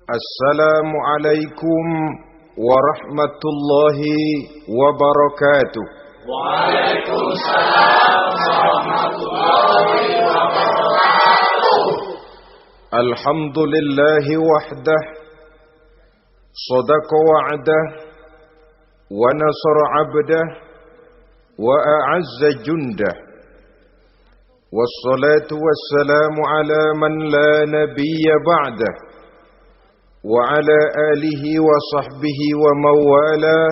Assalamualaikum warahmatullahi wabarakatuh. Waalaikumsalam warahmatullahi wabarakatuh. Alhamdulillahi wahdah, sadaqa wa'dah, wa nasara 'abdah, wa a'azza jundah. Wassalatu wassalamu ala man la nabiyya ba'dah, wa ala alihi wa sahbihi wa mawalah.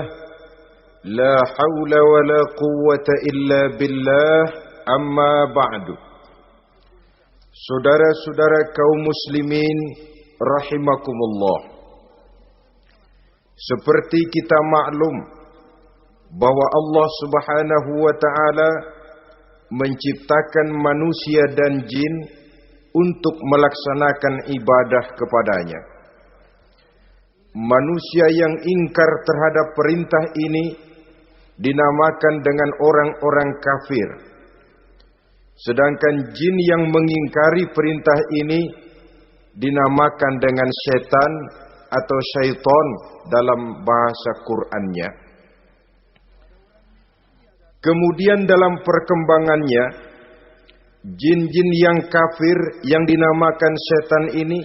La hawla wa la quwwata illa billah, amma ba'du. Saudara-saudara kaum muslimin rahimakumullah. Seperti kita maklum bahwa Allah Subhanahu wa taala menciptakan manusia dan jin untuk melaksanakan ibadah kepadanya. Manusia yang ingkar terhadap perintah ini dinamakan dengan orang-orang kafir. Sedangkan jin yang mengingkari perintah ini dinamakan dengan setan atau syaitan dalam bahasa Qur'annya. Kemudian dalam perkembangannya, jin-jin yang kafir yang dinamakan setan ini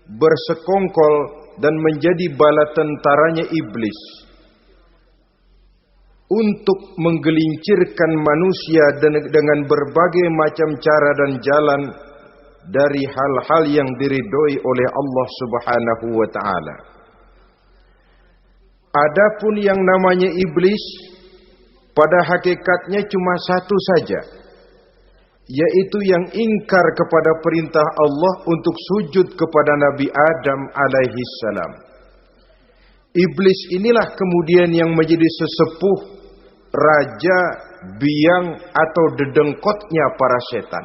bersekongkol dan menjadi bala tentaranya iblis untuk menggelincirkan manusia dengan berbagai macam cara dan jalan dari hal-hal yang diridhoi oleh Allah Subhanahu wa taala. Adapun yang namanya iblis pada hakikatnya cuma satu saja, yaitu yang ingkar kepada perintah Allah untuk sujud kepada Nabi Adam alaihi salam. Iblis inilah kemudian yang menjadi sesepuh, raja, biang atau dedengkotnya para setan.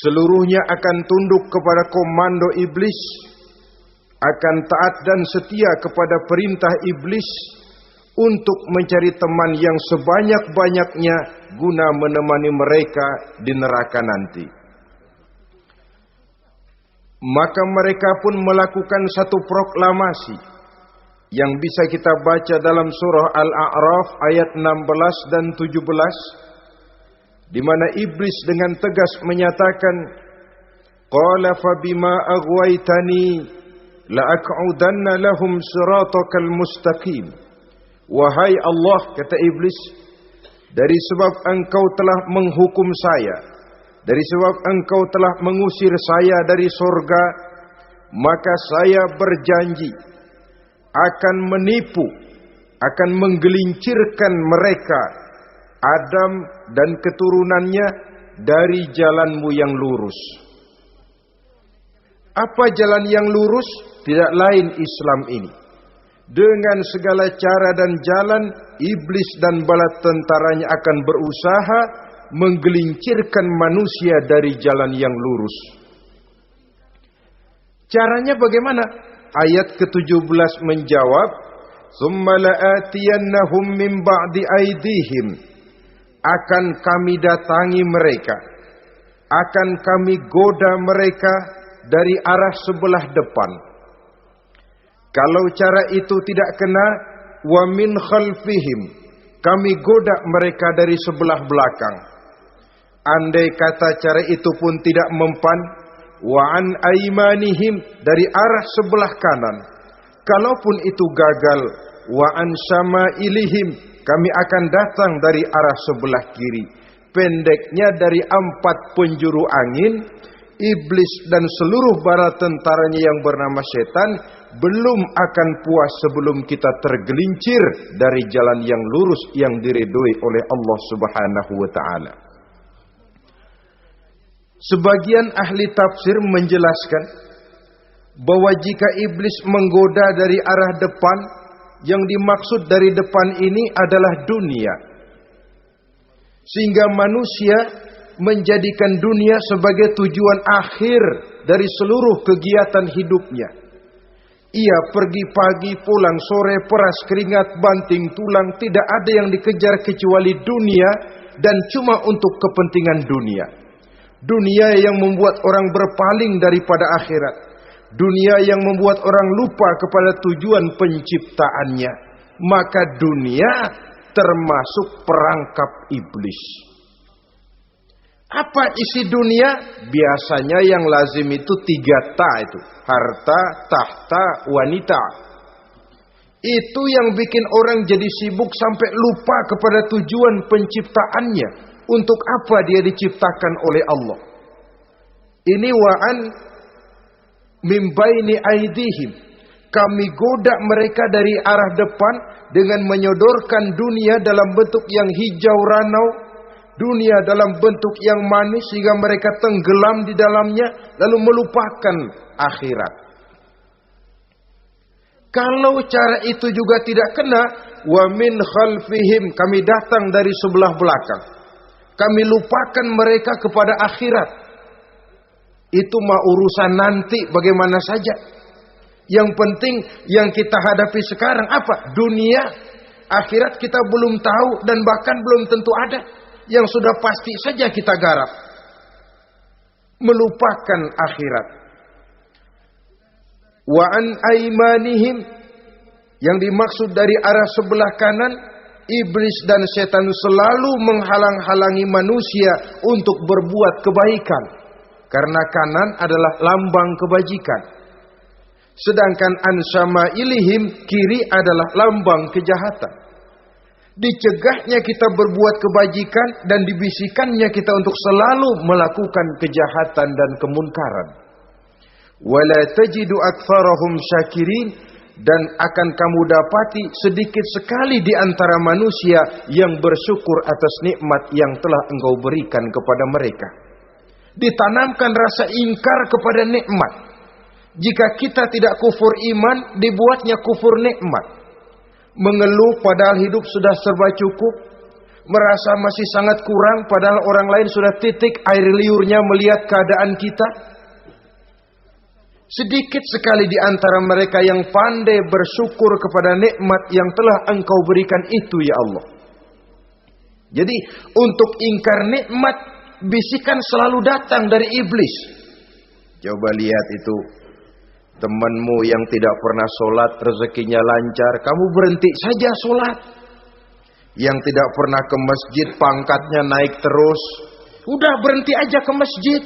Seluruhnya akan tunduk kepada komando iblis, akan taat dan setia kepada perintah iblis untuk mencari teman yang sebanyak-banyaknya guna menemani mereka di neraka nanti. Maka mereka pun melakukan satu proklamasi yang bisa kita baca dalam surah Al-A'raf ayat 16 dan 17, di mana iblis dengan tegas menyatakan, qala fabima aghwaytani la aq'udanna lahum siratakal mustaqim. Wahai Allah, kata iblis, dari sebab engkau telah menghukum saya, dari sebab engkau telah mengusir saya dari surga, maka saya berjanji akan menipu, akan menggelincirkan mereka, Adam dan keturunannya, dari jalanmu yang lurus. Apa jalan yang lurus? Tidak lain Islam ini. Dengan segala cara dan jalan, iblis dan bala tentaranya akan berusaha menggelincirkan manusia dari jalan yang lurus. Caranya bagaimana? Ayat ke-17 menjawab, "Tsumma la'atiyannahum min ba'di aydihim." Akan kami datangi mereka, akan kami goda mereka dari arah sebelah depan. Kalau cara itu tidak kena, wa min khalfihim, kami goda mereka dari sebelah belakang. Andai kata cara itu pun tidak mempan, wa an aimanihim, dari arah sebelah kanan. Kalaupun itu gagal, wa an syama'ilihim, kami akan datang dari arah sebelah kiri. Pendeknya dari 4 penjuru angin, iblis dan seluruh bala tentaranya yang bernama setan belum akan puas sebelum kita tergelincir dari jalan yang lurus yang diridhoi oleh Allah Subhanahu wa taala. Sebagian ahli tafsir menjelaskan bahwa jika iblis menggoda dari arah depan, yang dimaksud dari depan ini adalah dunia. Sehingga manusia menjadikan dunia sebagai tujuan akhir dari seluruh kegiatan hidupnya. Ia pergi pagi, pulang sore, peras keringat, banting tulang, tidak ada yang dikejar kecuali dunia dan cuma untuk kepentingan dunia. Dunia yang membuat orang berpaling daripada akhirat. dunia yang membuat orang lupa kepada tujuan penciptaannya, maka dunia termasuk perangkap iblis. Apa isi dunia? Biasanya yang lazim itu 3 ta itu. Harta, tahta, wanita. Itu yang bikin orang jadi sibuk sampai lupa kepada tujuan penciptaannya. Untuk apa dia diciptakan oleh Allah? Ini wa'an mimbaini aidihim. Kami goda mereka dari arah depan dengan menyodorkan dunia dalam bentuk yang hijau ranau, dunia dalam bentuk yang manis sehingga mereka tenggelam di dalamnya lalu melupakan akhirat. Kalau cara itu juga tidak kena, wa min khalfihim, kami datang dari sebelah belakang. Kami lupakan mereka kepada akhirat. Itu mah urusan nanti bagaimana saja. Yang penting yang kita hadapi sekarang apa? Dunia. Akhirat kita belum tahu dan bahkan belum tentu ada. Yang sudah pasti saja kita garap. Melupakan akhirat. Wa an aimanihim, yang dimaksud dari arah sebelah kanan, iblis dan setan selalu menghalang-halangi manusia untuk berbuat kebaikan. Karena kanan adalah lambang kebajikan. Sedangkan an syama'ilihim, kiri adalah lambang kejahatan. Dicegahnya kita berbuat kebajikan dan dibisikannya kita untuk selalu melakukan kejahatan dan kemunkaran. Wala tajidu aktsarahum syakirin, dan akan kamu dapati sedikit sekali di antara manusia yang bersyukur atas nikmat yang telah engkau berikan kepada mereka. Ditanamkan rasa ingkar kepada nikmat. Jika kita tidak kufur iman, dibuatnya kufur nikmat. Mengeluh padahal hidup sudah serba cukup, merasa masih sangat kurang padahal orang lain sudah titik air liurnya melihat keadaan kita. Sedikit sekali di antara mereka yang pandai bersyukur kepada nikmat yang telah engkau berikan itu ya Allah. Jadi untuk ingkar nikmat, bisikan selalu datang dari iblis. Coba lihat itu, temanmu yang tidak pernah sholat rezekinya lancar, kamu berhenti saja sholat. Yang tidak pernah ke masjid pangkatnya naik terus, udah berhenti aja ke masjid.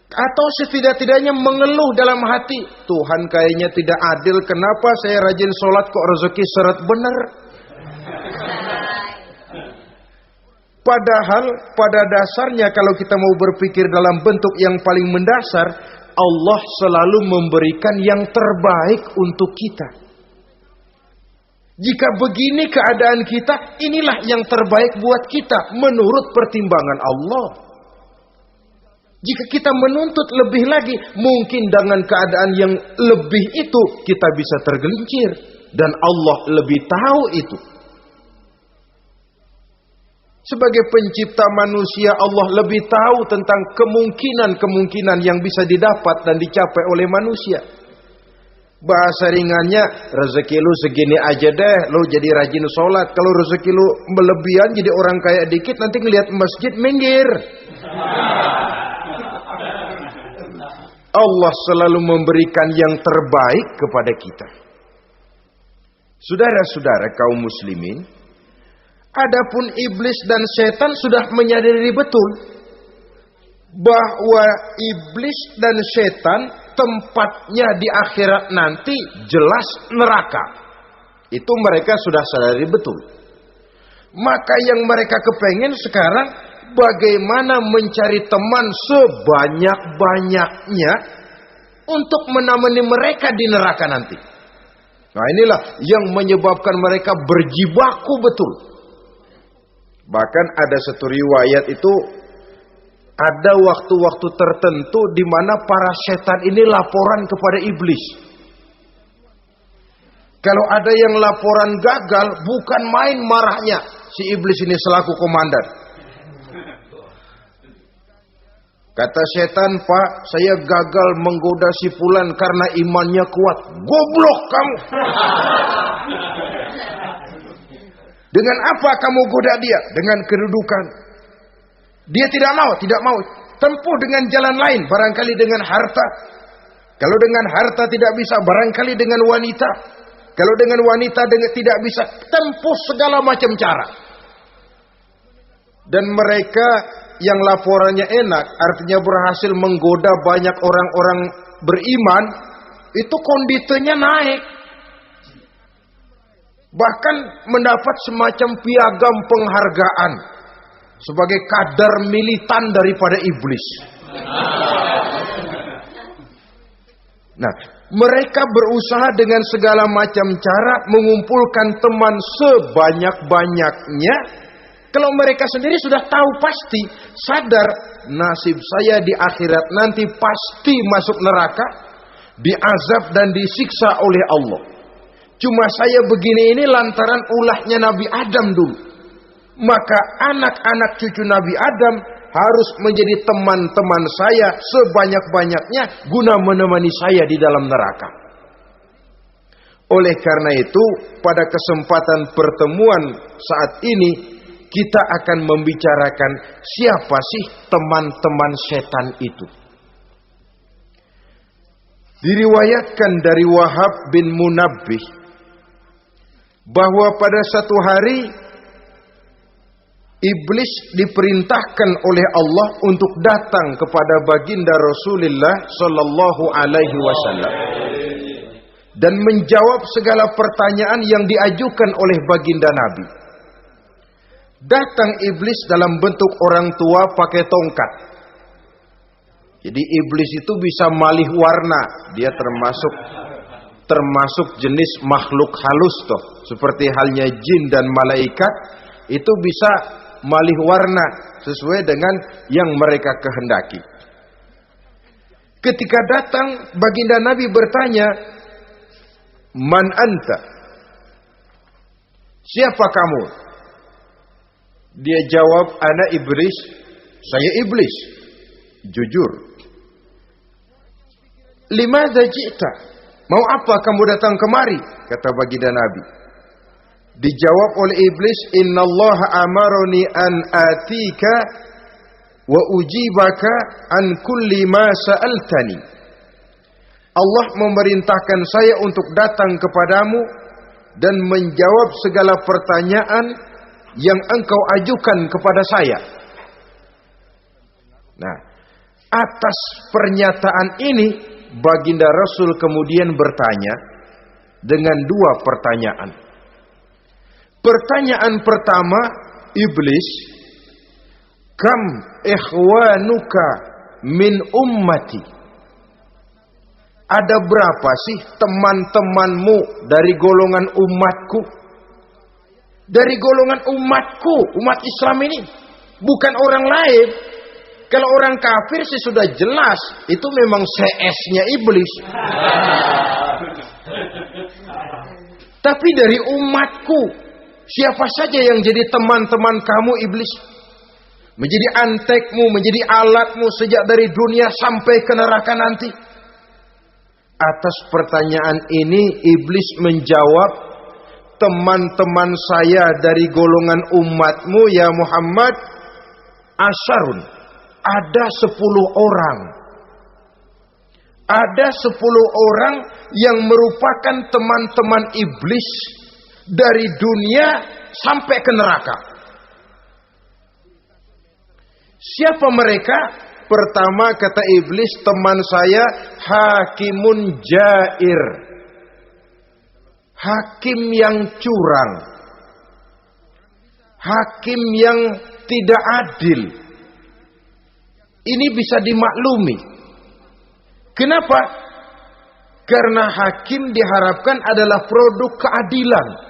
Atau setidak-tidaknya mengeluh dalam hati, Tuhan kayaknya tidak adil, kenapa saya rajin sholat kok rezeki seret bener. Padahal pada dasarnya kalau kita mau berpikir dalam bentuk yang paling mendasar, Allah selalu memberikan yang terbaik untuk kita. Jika begini keadaan kita, inilah yang terbaik buat kita menurut pertimbangan Allah. Jika kita menuntut lebih lagi, mungkin dengan keadaan yang lebih itu kita bisa tergelincir. Dan Allah lebih tahu itu. Sebagai pencipta manusia, Allah lebih tahu tentang kemungkinan-kemungkinan yang bisa didapat dan dicapai oleh manusia. Bahasa ringannya, rezeki lu segini aja deh, lu jadi rajin sholat. Kalau rezeki lu melebihan jadi orang kaya dikit, nanti ngelihat masjid minggir. Allah selalu memberikan yang terbaik kepada kita. Saudara-saudara kaum muslimin, adapun iblis dan setan sudah menyadari betul bahwa iblis dan setan tempatnya di akhirat nanti jelas neraka. Itu mereka sudah sadari betul. Maka yang mereka kepengen sekarang, bagaimana mencari teman sebanyak-banyaknya untuk menemani mereka di neraka nanti. Nah inilah yang menyebabkan mereka berjibaku betul. Bahkan ada satu riwayat itu, ada waktu-waktu tertentu di mana para setan ini laporan kepada iblis. Kalau ada yang laporan gagal, bukan main marahnya si iblis ini selaku komandan. Kata setan, Pak, saya gagal menggoda si fulan karena imannya kuat. Goblok kamu. Dengan apa kamu goda dia? Dengan kedudukan. Dia tidak mau. tempuh dengan jalan lain, barangkali dengan harta. Kalau dengan harta tidak bisa, barangkali dengan wanita. Kalau dengan wanita tidak bisa, tempuh segala macam cara. Dan mereka yang laporannya enak, artinya berhasil menggoda banyak orang-orang beriman, itu konditenya naik. Bahkan mendapat semacam piagam penghargaan sebagai kadar militan daripada iblis. Nah, mereka berusaha dengan segala macam cara mengumpulkan teman sebanyak-banyaknya. Kalau mereka sendiri sudah tahu pasti, sadar nasib saya di akhirat nanti pasti masuk neraka, diazab dan disiksa oleh Allah. Cuma saya begini ini lantaran ulahnya Nabi Adam dulu. Maka anak-anak cucu Nabi Adam harus menjadi teman-teman saya sebanyak-banyaknya guna menemani saya di dalam neraka. Oleh karena itu, pada kesempatan pertemuan saat ini, kita akan membicarakan siapa sih teman-teman setan itu. Diriwayatkan dari Wahab bin Munabbih bahwa pada satu hari iblis diperintahkan oleh Allah untuk datang kepada baginda Rasulullah sallallahu alaihi wasallam dan menjawab segala pertanyaan yang diajukan oleh baginda Nabi. Datang iblis dalam bentuk orang tua pakai tongkat. Jadi iblis itu bisa malih warna. Dia termasuk jenis makhluk halus toh. Seperti halnya jin dan malaikat, itu bisa malih warna sesuai dengan yang mereka kehendaki. Ketika datang, baginda Nabi bertanya, "Man anta?" Siapa kamu? Dia jawab, "Ana iblis." Saya iblis. Jujur. "Limadza ji'ta?" Mau apa kamu datang kemari? Kata baginda Nabi. Dijawab oleh iblis, "Innallaha amaroni an atika wa ujibaka an kulli ma sa'altani." Allah memerintahkan saya untuk datang kepadamu dan menjawab segala pertanyaan yang engkau ajukan kepada saya. Nah, atas pernyataan ini baginda Rasul kemudian bertanya dengan dua pertanyaan. Pertanyaan pertama, iblis, "Kam ikhwanuka min ummati?" Ada berapa sih teman-temanmu dari golongan umatku? Dari golongan umatku, umat Islam ini, bukan orang lain. Kalau orang kafir sih sudah jelas, itu memang CS-nya iblis. Tapi dari umatku, siapa saja yang jadi teman-teman kamu iblis? Menjadi antekmu, menjadi alatmu sejak dari dunia sampai ke neraka nanti. Atas pertanyaan ini iblis menjawab, "Teman-teman saya dari golongan umatmu ya Muhammad, asyarun, ada 10 orang. Ada 10 orang yang merupakan teman-teman iblis dari dunia sampai ke neraka." Siapa mereka? Pertama kata iblis, teman saya hakimun jair. Hakim yang curang. Hakim yang tidak adil. Ini bisa dimaklumi. Kenapa? Karena hakim diharapkan adalah produk keadilan.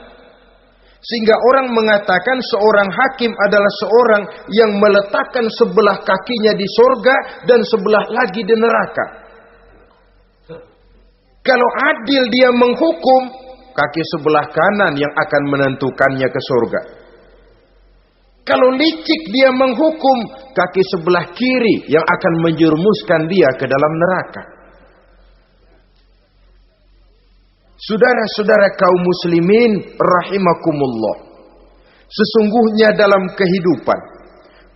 Sehingga orang mengatakan seorang hakim adalah seorang yang meletakkan sebelah kakinya di surga dan sebelah lagi di neraka. Kalau adil dia menghukum, kaki sebelah kanan yang akan menentukannya ke surga. Kalau licik dia menghukum, kaki sebelah kiri yang akan menjerumuskan dia ke dalam neraka. Saudara-saudara kaum muslimin rahimakumullah. Sesungguhnya dalam kehidupan,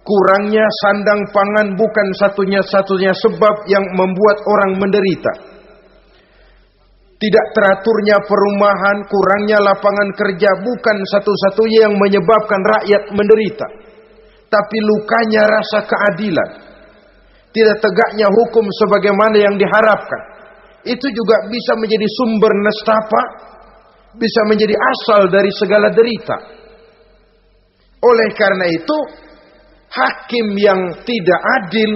Kurangnya sandang pangan bukan satunya sebab yang membuat orang menderita. Tidak teraturnya perumahan, kurangnya lapangan kerja bukan satu-satunya yang menyebabkan rakyat menderita. Tapi lukanya rasa keadilan. Tidak tegaknya hukum sebagaimana yang diharapkan. Itu juga bisa menjadi sumber nestapa, bisa menjadi asal dari segala derita. Oleh karena itu, hakim yang tidak adil,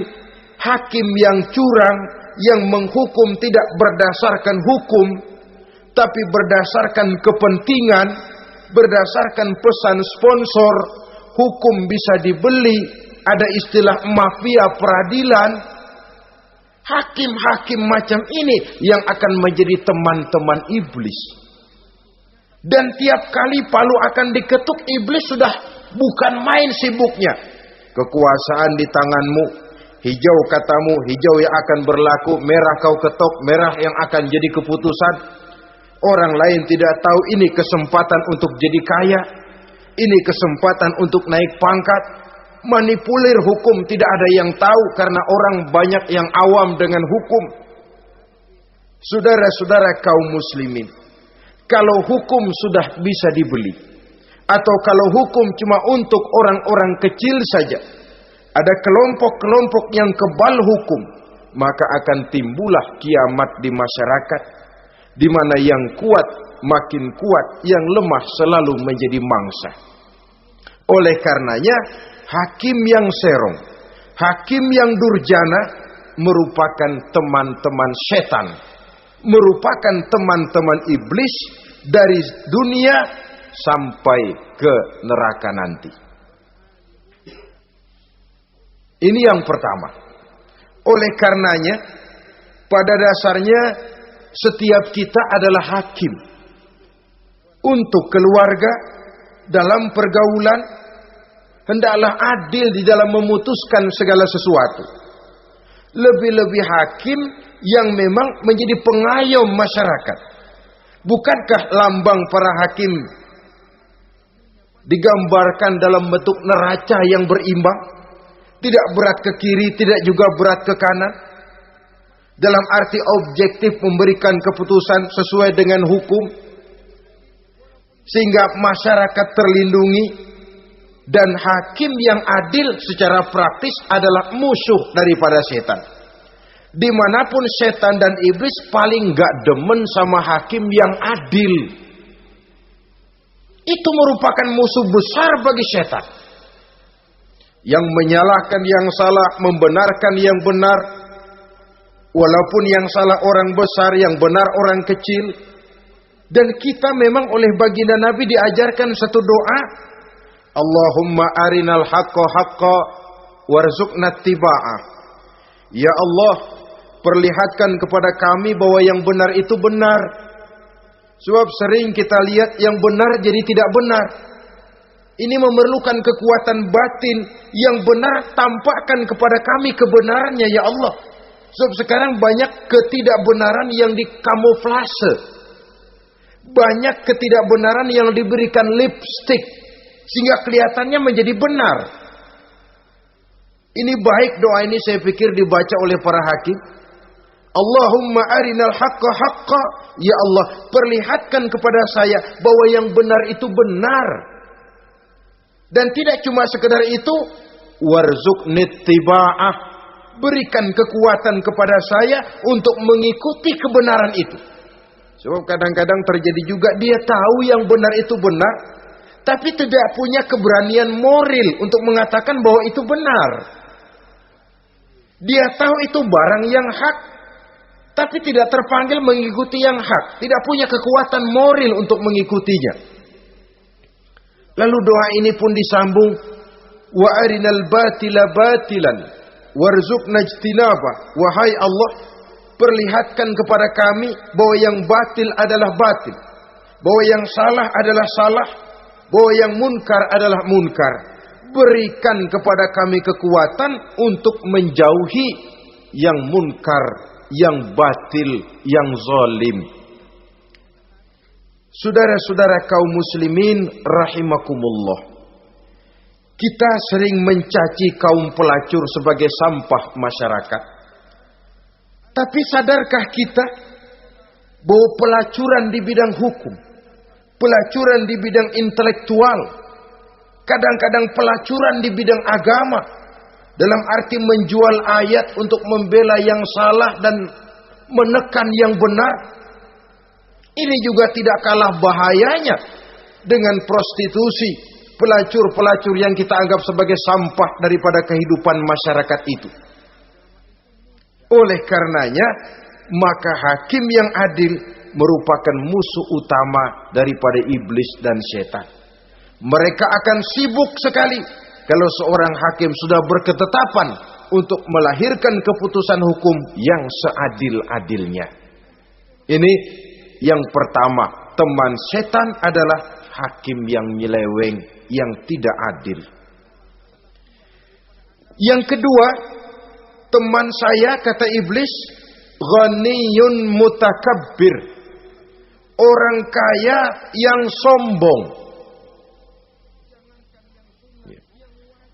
hakim yang curang, yang menghukum tidak berdasarkan hukum, tapi berdasarkan kepentingan, berdasarkan pesan sponsor, hukum bisa dibeli, ada istilah mafia peradilan. Hakim-hakim macam ini yang akan menjadi teman-teman iblis. Dan tiap kali palu akan diketuk, iblis sudah bukan main sibuknya. Kekuasaan di tanganmu, hijau katamu, hijau yang akan berlaku, merah kau ketok, merah yang akan jadi keputusan. Orang lain tidak tahu ini kesempatan untuk jadi kaya, ini kesempatan untuk naik pangkat. Manipulir hukum tidak ada yang tahu karena orang banyak yang awam dengan hukum. Saudara-saudara kaum muslimin, kalau hukum sudah bisa dibeli, atau kalau hukum cuma untuk orang-orang kecil saja, ada kelompok-kelompok yang kebal hukum, maka akan timbullah kiamat di masyarakat, di mana yang kuat makin kuat, yang lemah selalu menjadi mangsa. Oleh karenanya, hakim yang serong, hakim yang durjana merupakan teman-teman setan, merupakan teman-teman iblis dari dunia sampai ke neraka nanti. Ini yang pertama. Oleh karenanya, pada dasarnya setiap kita adalah hakim untuk keluarga, dalam pergaulan. Hendaklah adil di dalam memutuskan segala sesuatu. Lebih-lebih hakim yang memang menjadi pengayom masyarakat. Bukankah lambang para hakim digambarkan dalam bentuk neraca yang berimbang? Tidak berat ke kiri, tidak juga berat ke kanan. Dalam arti objektif memberikan keputusan sesuai dengan hukum. Sehingga masyarakat terlindungi. Dan hakim yang adil secara praktis adalah musuh daripada setan. Dimanapun setan dan iblis paling gak demen sama hakim yang adil. Itu merupakan musuh besar bagi setan. Yang menyalahkan yang salah, membenarkan yang benar. Walaupun yang salah orang besar, yang benar orang kecil. Dan kita memang oleh baginda Nabi diajarkan satu doa. Allahumma arinal haqqa haqqa warzuqna tiba'ah. Ya Allah, perlihatkan kepada kami bahwa yang benar itu benar. Sebab sering kita lihat yang benar jadi tidak benar. Ini memerlukan kekuatan batin. Yang benar tampakkan kepada kami kebenarannya ya Allah. Sebab sekarang banyak ketidakbenaran yang dikamuflase. Banyak ketidakbenaran yang diberikan lipstick. Sehingga kelihatannya menjadi benar. Ini baik doa ini saya pikir dibaca oleh para hakim. Allahumma arinal haqqa haqqa. Ya Allah, perlihatkan kepada saya bahwa yang benar itu benar. Dan tidak cuma sekedar itu. Warzuqni tiba'ah. Berikan kekuatan kepada saya untuk mengikuti kebenaran itu. Sebab kadang-kadang terjadi juga dia tahu yang benar itu benar. Tapi tidak punya keberanian moral untuk mengatakan bahwa itu benar. Dia tahu itu barang yang hak. Tapi tidak terpanggil mengikuti yang hak. Tidak punya kekuatan moral untuk mengikutinya. Lalu doa ini pun disambung. Wa arinal batila batilan. Warzuqna ijtinabah. Wahai Allah, perlihatkan kepada kami bahwa yang batil adalah batil. Bahwa yang salah adalah salah. Bahwa yang munkar adalah munkar. Berikan kepada kami kekuatan untuk menjauhi yang munkar, yang batil, yang zalim. Saudara-saudara kaum muslimin rahimakumullah. Kita sering mencaci kaum pelacur sebagai sampah masyarakat. Tapi sadarkah kita bahwa pelacuran di bidang hukum, pelacuran di bidang intelektual, kadang-kadang pelacuran di bidang agama, dalam arti menjual ayat untuk membela yang salah dan menekan yang benar, ini juga tidak kalah bahayanya dengan prostitusi, pelacur-pelacur yang kita anggap sebagai sampah daripada kehidupan masyarakat itu. Oleh karenanya, maka hakim yang adil merupakan musuh utama daripada iblis dan setan. Mereka akan sibuk sekali kalau seorang hakim sudah berketetapan untuk melahirkan keputusan hukum yang seadil-adilnya. Ini yang pertama, teman setan adalah hakim yang nyeleweng, yang tidak adil. Yang kedua, teman saya, kata iblis, ghaniyun mutakabbir, orang kaya yang sombong.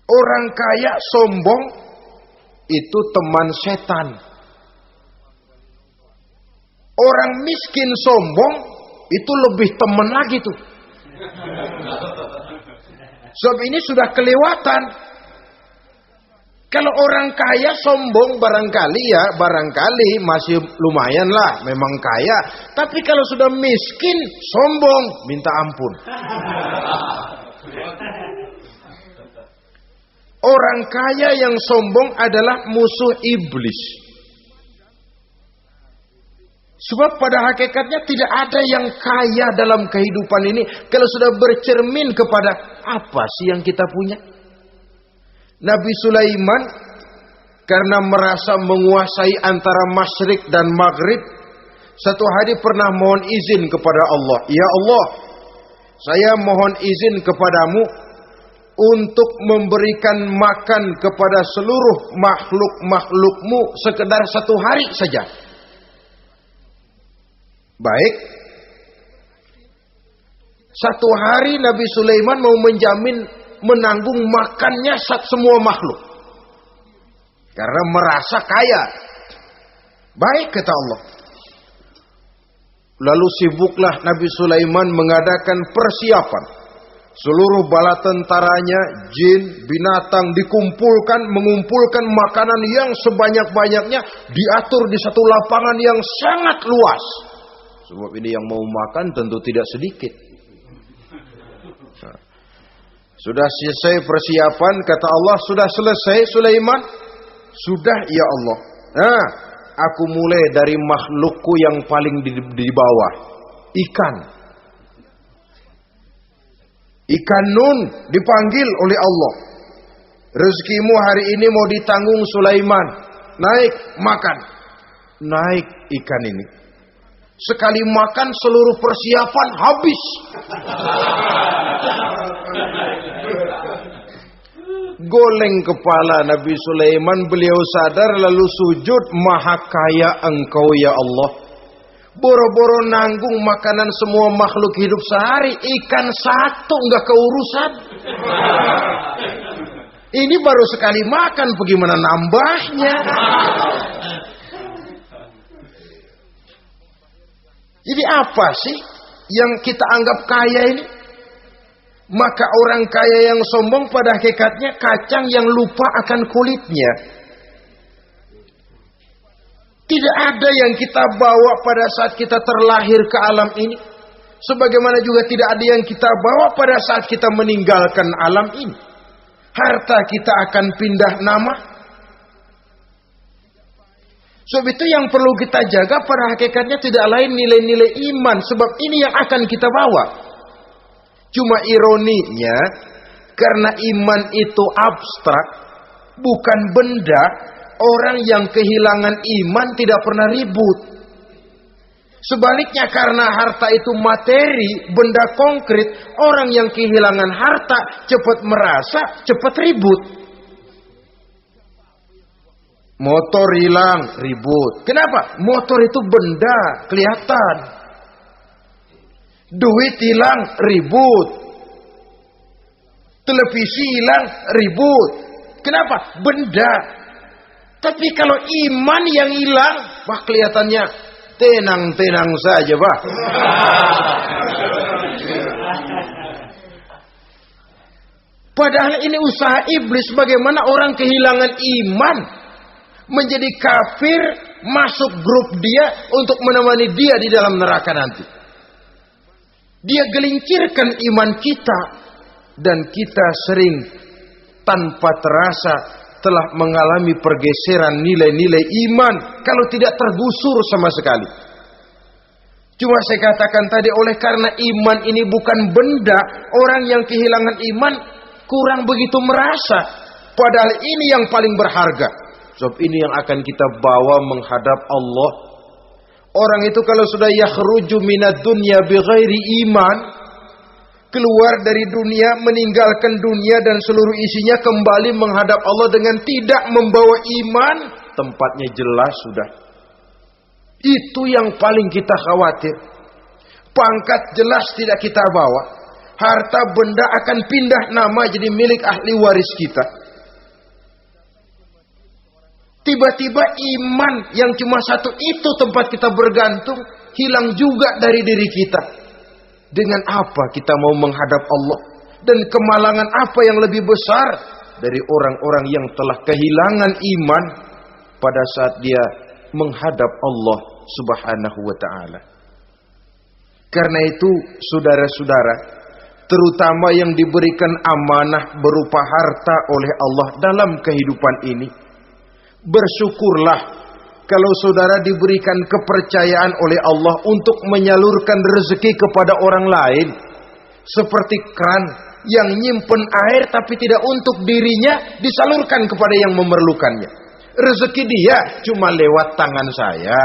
Orang kaya sombong itu teman setan. Orang miskin sombong itu lebih teman lagi tuh. Sebab ini sudah kelewatan. Kalau orang kaya sombong barangkali masih lumayan lah, memang kaya. Tapi kalau sudah miskin sombong, minta ampun. Orang kaya yang sombong adalah musuh iblis. Sebab pada hakikatnya tidak ada yang kaya dalam kehidupan ini kalau sudah bercermin kepada apa sih yang kita punya. Nabi Sulaiman karena merasa menguasai antara masyrik dan maghrib, satu hari pernah mohon izin kepada Allah. Ya Allah, saya mohon izin kepadamu untuk memberikan makan kepada seluruh makhluk-makhlukmu sekedar satu hari saja. Baik. Satu hari Nabi Sulaiman mau menjamin menanggung makannya semua makhluk. Karena merasa kaya. Baik, kata Allah. Lalu sibuklah Nabi Sulaiman mengadakan persiapan. Seluruh bala tentaranya, jin, binatang dikumpulkan, mengumpulkan makanan yang sebanyak-banyaknya, diatur di satu lapangan yang sangat luas. Sebab ini yang mau makan tentu tidak sedikit. Nah, sudah selesai persiapan, kata Allah, sudah selesai Sulaiman? Sudah, ya Allah. Nah, aku mulai dari makhlukku yang paling di bawah. Ikan. Ikan Nun dipanggil oleh Allah. Rezekimu hari ini mau ditanggung Sulaiman. Naik, makan. Naik ikan ini. Sekali makan seluruh persiapan habis. Goleng kepala Nabi Sulaiman, beliau sadar lalu sujud, maha kaya engkau ya Allah. Boro-boro nanggung makanan semua makhluk hidup sehari, ikan satu nggak keurusan. Ini baru sekali makan, bagaimana nambahnya? Jadi apa sih yang kita anggap kaya ini? Maka orang kaya yang sombong pada hakikatnya kacang yang lupa akan kulitnya. Tidak ada yang kita bawa pada saat kita terlahir ke alam ini. Sebagaimana juga tidak ada yang kita bawa pada saat kita meninggalkan alam ini. Harta kita akan pindah nama. Sebab itu yang perlu kita jaga pada hakikatnya tidak lain nilai-nilai iman. Sebab ini yang akan kita bawa. Cuma ironinya, karena iman itu abstrak, bukan benda, orang yang kehilangan iman tidak pernah ribut. Sebaliknya karena harta itu materi, benda konkret, orang yang kehilangan harta cepat merasa, cepat ribut. Motor hilang, ribut. Kenapa? Motor itu benda, kelihatan. Duit hilang, ribut. Televisi hilang, ribut. Kenapa? Benda. Tapi kalau iman yang hilang, wah kelihatannya tenang-tenang saja, Pak. Padahal ini usaha iblis bagaimana orang kehilangan iman, menjadi kafir, masuk grup dia untuk menemani dia di dalam neraka nanti. Dia gelincirkan iman kita, dan kita sering tanpa terasa telah mengalami pergeseran nilai-nilai iman kalau tidak tergusur sama sekali. Cuma saya katakan tadi, oleh karena iman ini bukan benda, orang yang kehilangan iman kurang begitu merasa. Padahal ini yang paling berharga. Sebab ini yang akan kita bawa menghadap Allah. Orang itu kalau sudah yakhruju minad dunya bighairi iman, keluar dari dunia, meninggalkan dunia dan seluruh isinya, kembali menghadap Allah dengan tidak membawa iman, tempatnya jelas sudah. Itu yang paling kita khawatir. Pangkat jelas tidak kita bawa. Harta benda akan pindah nama jadi milik ahli waris kita. Tiba-tiba iman yang cuma satu itu tempat kita bergantung, hilang juga dari diri kita. Dengan apa kita mau menghadap Allah? Dan kemalangan apa yang lebih besar dari orang-orang yang telah kehilangan iman pada saat dia menghadap Allah Subhanahu wa ta'ala. Karena itu saudara-saudara, terutama yang diberikan amanah berupa harta oleh Allah dalam kehidupan ini, bersyukurlah kalau saudara diberikan kepercayaan oleh Allah untuk menyalurkan rezeki kepada orang lain. Seperti keran yang nyimpen air tapi tidak untuk dirinya, disalurkan kepada yang memerlukannya. Rezeki dia cuma lewat tangan saya.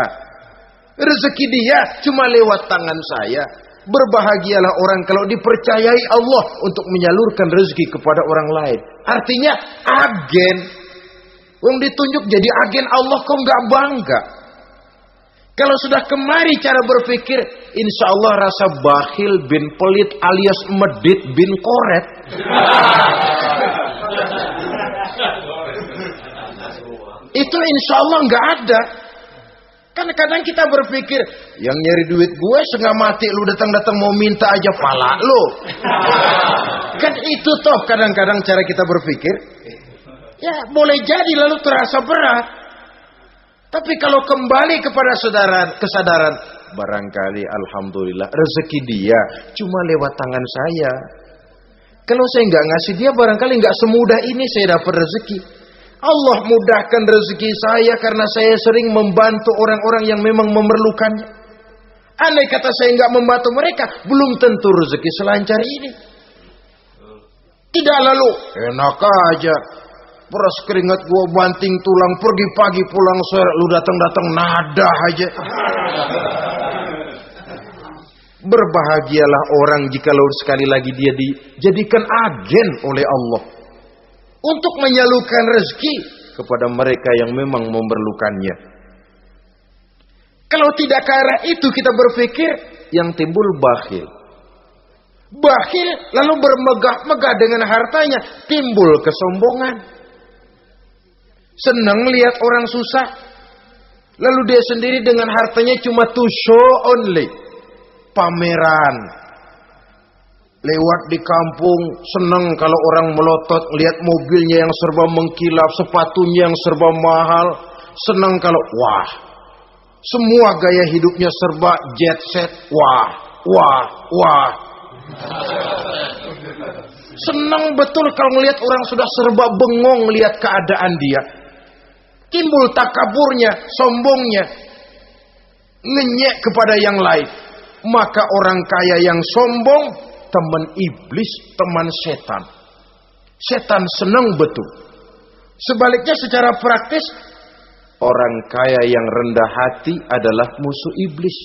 Rezeki dia cuma lewat tangan saya. Berbahagialah orang kalau dipercayai Allah untuk menyalurkan rezeki kepada orang lain. Artinya agen. Wong ditunjuk jadi agen Allah, kok nggak bangga? Kalau sudah kemari cara berpikir, insya Allah rasa bakhil bin pelit alias medit bin koret. Itu insya Allah nggak ada. Kan kadang kita berpikir, yang nyari duit gue setengah mati, lu datang-datang mau minta aja pala lu. Kan itu toh kadang-kadang cara kita berpikir. Ya boleh jadi lalu terasa berat. Tapi kalau kembali kepada kesadaran, barangkali alhamdulillah rezeki dia cuma lewat tangan saya. Kalau saya nggak ngasih dia, barangkali nggak semudah ini saya dapat rezeki. Allah mudahkan rezeki saya karena saya sering membantu orang-orang yang memang memerlukannya. Andai kata saya nggak membantu mereka, belum tentu rezeki selancar ini. Tidak lalu enak aja, peras keringat gua banting tulang, pergi pagi pulang sore, lu datang-datang nada aja. Berbahagialah orang jikalau sekali lagi dia dijadikan agen oleh Allah untuk menyalurkan rezeki kepada mereka yang memang memerlukannya. Kalau tidak ke arah itu kita berpikir, yang timbul bakhil. Bakhil lalu bermegah-megah dengan hartanya, timbul kesombongan. Senang lihat orang susah, lalu dia sendiri dengan hartanya cuma to show only, pameran. Lewat di kampung, senang kalau orang melotot, lihat mobilnya yang serba mengkilap, sepatunya yang serba mahal. Senang kalau, wah, semua gaya hidupnya serba jet set, wah, wah, wah. Senang betul kalau melihat orang sudah serba bengong lihat keadaan dia. Timbul takaburnya, sombongnya, ngenyek kepada yang lain. Maka orang kaya yang sombong, teman iblis, teman setan. Setan senang betul. Sebaliknya secara praktis, orang kaya yang rendah hati adalah musuh iblis.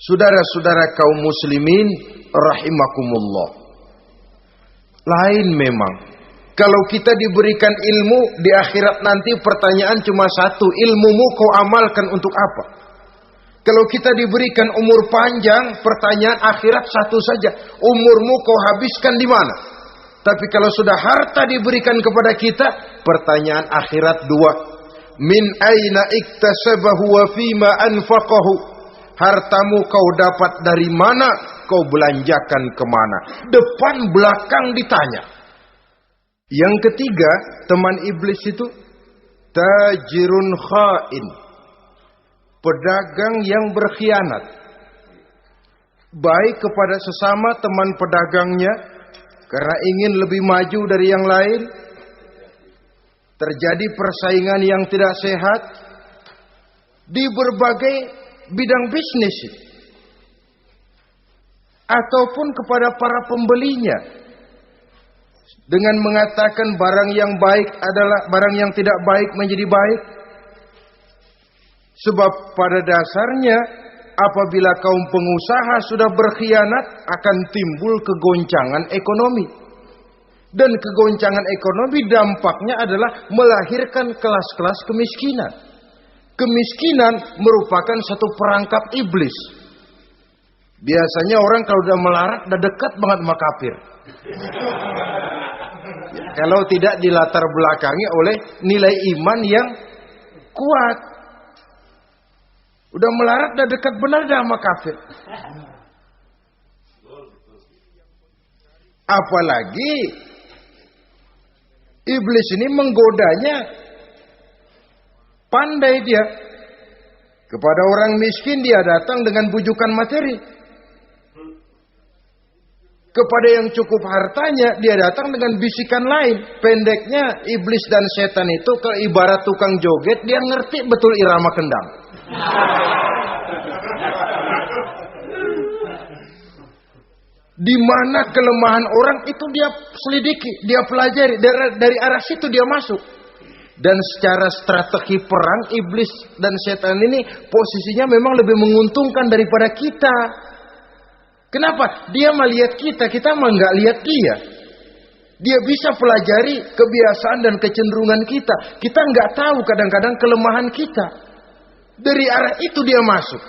Saudara-saudara kaum muslimin rahimakumullah. Lain memang. Kalau kita diberikan ilmu di akhirat nanti, pertanyaan cuma satu, ilmumu kau amalkan untuk apa? Kalau kita diberikan umur panjang, pertanyaan akhirat satu saja. Umurmu kau habiskan di mana? Tapi kalau sudah harta diberikan kepada kita, pertanyaan akhirat dua. Min aina iktasabahu wa fima anfaqahu. Hartamu kau dapat dari mana? Kau belanjakan kemana? Depan belakang ditanya. Yang ketiga, teman iblis itu tajirun khain. Pedagang yang berkhianat. Baik kepada sesama teman pedagangnya, karena ingin lebih maju dari yang lain. Terjadi persaingan yang tidak sehat di berbagai bidang bisnis. Ataupun kepada para pembelinya. Dengan mengatakan barang yang baik adalah barang yang tidak baik menjadi baik. Sebab pada dasarnya apabila kaum pengusaha sudah berkhianat akan timbul kegoncangan ekonomi. Dan kegoncangan ekonomi dampaknya adalah melahirkan kelas-kelas kemiskinan. Kemiskinan merupakan satu perangkap iblis. Biasanya orang kalau udah melarat udah dekat banget sama kafir. Kalau tidak dilatar belakangi oleh nilai iman yang kuat. Udah melarat udah dekat benar dah sama kafir. Apalagi iblis ini menggodanya. Pandai dia. Kepada orang miskin dia datang dengan bujukan materi. Kepada yang cukup hartanya dia datang dengan bisikan lain. Pendeknya iblis dan setan itu kalau ibarat tukang joget, dia ngerti betul irama kendang. Di mana kelemahan orang itu dia selidiki, dia pelajari, dari arah situ dia masuk. Dan secara strategi perang, iblis dan setan ini posisinya memang lebih menguntungkan daripada kita. Kenapa? Dia melihat kita mah nggak lihat dia. Dia bisa pelajari kebiasaan dan kecenderungan kita. Kita nggak tahu kadang-kadang kelemahan kita. Dari arah itu dia masuk.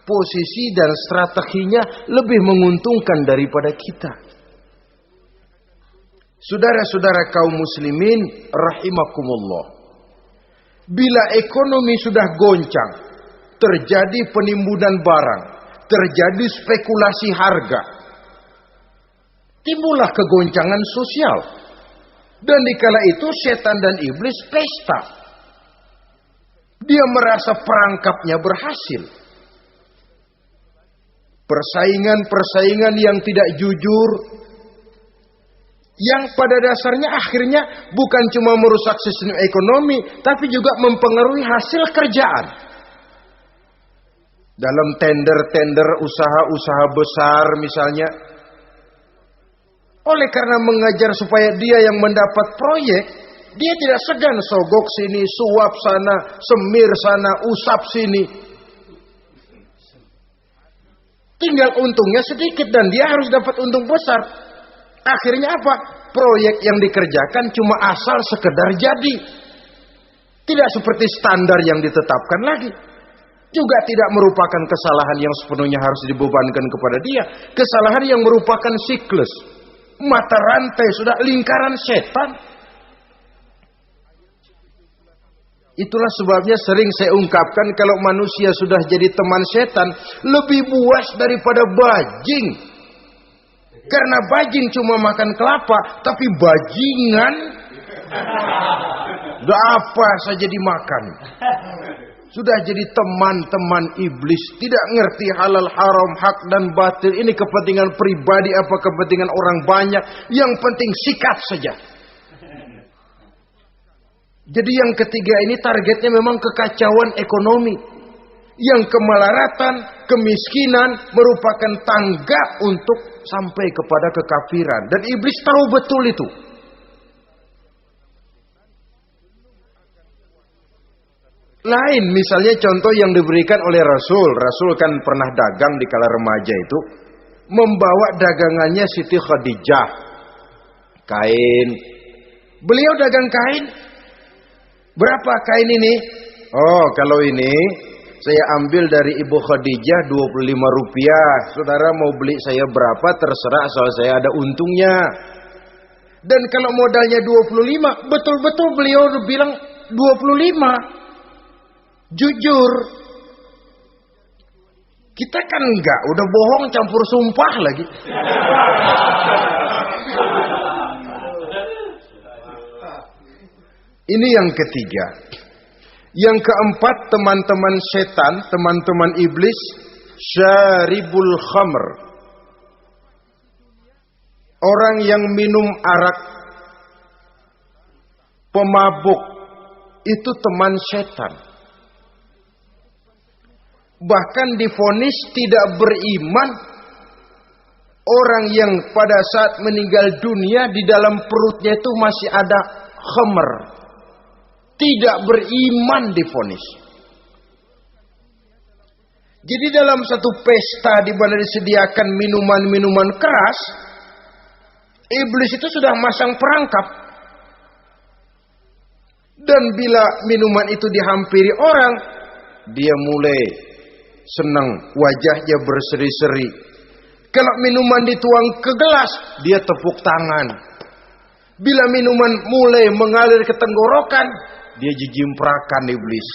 Posisi dan strateginya lebih menguntungkan daripada kita. Saudara-saudara kaum muslimin rahimakumullah. Bila ekonomi sudah goncang, terjadi penimbunan barang, terjadi spekulasi harga, timbullah kegoncangan sosial. Dan dikala itu setan dan iblis pesta. Dia merasa perangkapnya berhasil. Persaingan-persaingan yang tidak jujur, yang pada dasarnya akhirnya bukan cuma merusak sistem ekonomi, tapi juga mempengaruhi hasil kerjaan. Dalam tender-tender usaha-usaha besar misalnya, oleh karena mengajar supaya dia yang mendapat proyek, dia tidak segan sogok sini, suap sana, semir sana, usap sini. Tinggal untungnya sedikit dan dia harus dapat untung besar. Akhirnya apa? Proyek yang dikerjakan cuma asal sekedar jadi. Tidak seperti standar yang ditetapkan lagi. Juga tidak merupakan kesalahan yang sepenuhnya harus dibebankan kepada dia. Kesalahan yang merupakan siklus. Mata rantai sudah lingkaran setan. Itulah sebabnya sering saya ungkapkan kalau manusia sudah jadi teman setan, lebih buas daripada bajing. Karena bajing cuma makan kelapa, tapi bajingan udah apa saja dimakan. Sudah jadi teman-teman iblis, tidak ngerti halal haram, hak dan batil. Ini kepentingan pribadi apa kepentingan orang banyak, yang penting sikat saja. Jadi yang ketiga ini targetnya memang kekacauan ekonomi. Yang kemelaratan, kemiskinan merupakan tangga untuk sampai kepada kekafiran. Dan iblis tahu betul itu. Lain misalnya contoh yang diberikan oleh Rasul. Rasul kan pernah dagang di kala remaja itu. Membawa dagangannya Siti Khadijah. Kain. Beliau dagang kain. Berapa kain ini? Oh, kalau ini saya ambil dari Ibu Khadijah 25 rupiah. Saudara mau beli saya berapa terserah, asal saya ada untungnya. Dan kalau modalnya 25, betul-betul beliau bilang 25. Jujur. Kita kan enggak, udah bohong campur sumpah lagi. Ini yang ketiga. Yang keempat, teman-teman setan, teman-teman iblis, syaribul khamr. Orang yang minum arak, pemabuk, itu teman setan. Bahkan divonis tidak beriman orang yang pada saat meninggal dunia di dalam perutnya itu masih ada khamr. Tidak beriman divonis. Jadi dalam satu pesta di mana disediakan minuman-minuman keras, iblis itu sudah masang perangkap. Dan bila minuman itu dihampiri orang, dia mulai senang, wajahnya berseri-seri. Kalau minuman dituang ke gelas, dia tepuk tangan. Bila minuman mulai mengalir ke tenggorokan, dia jijimprakan iblis.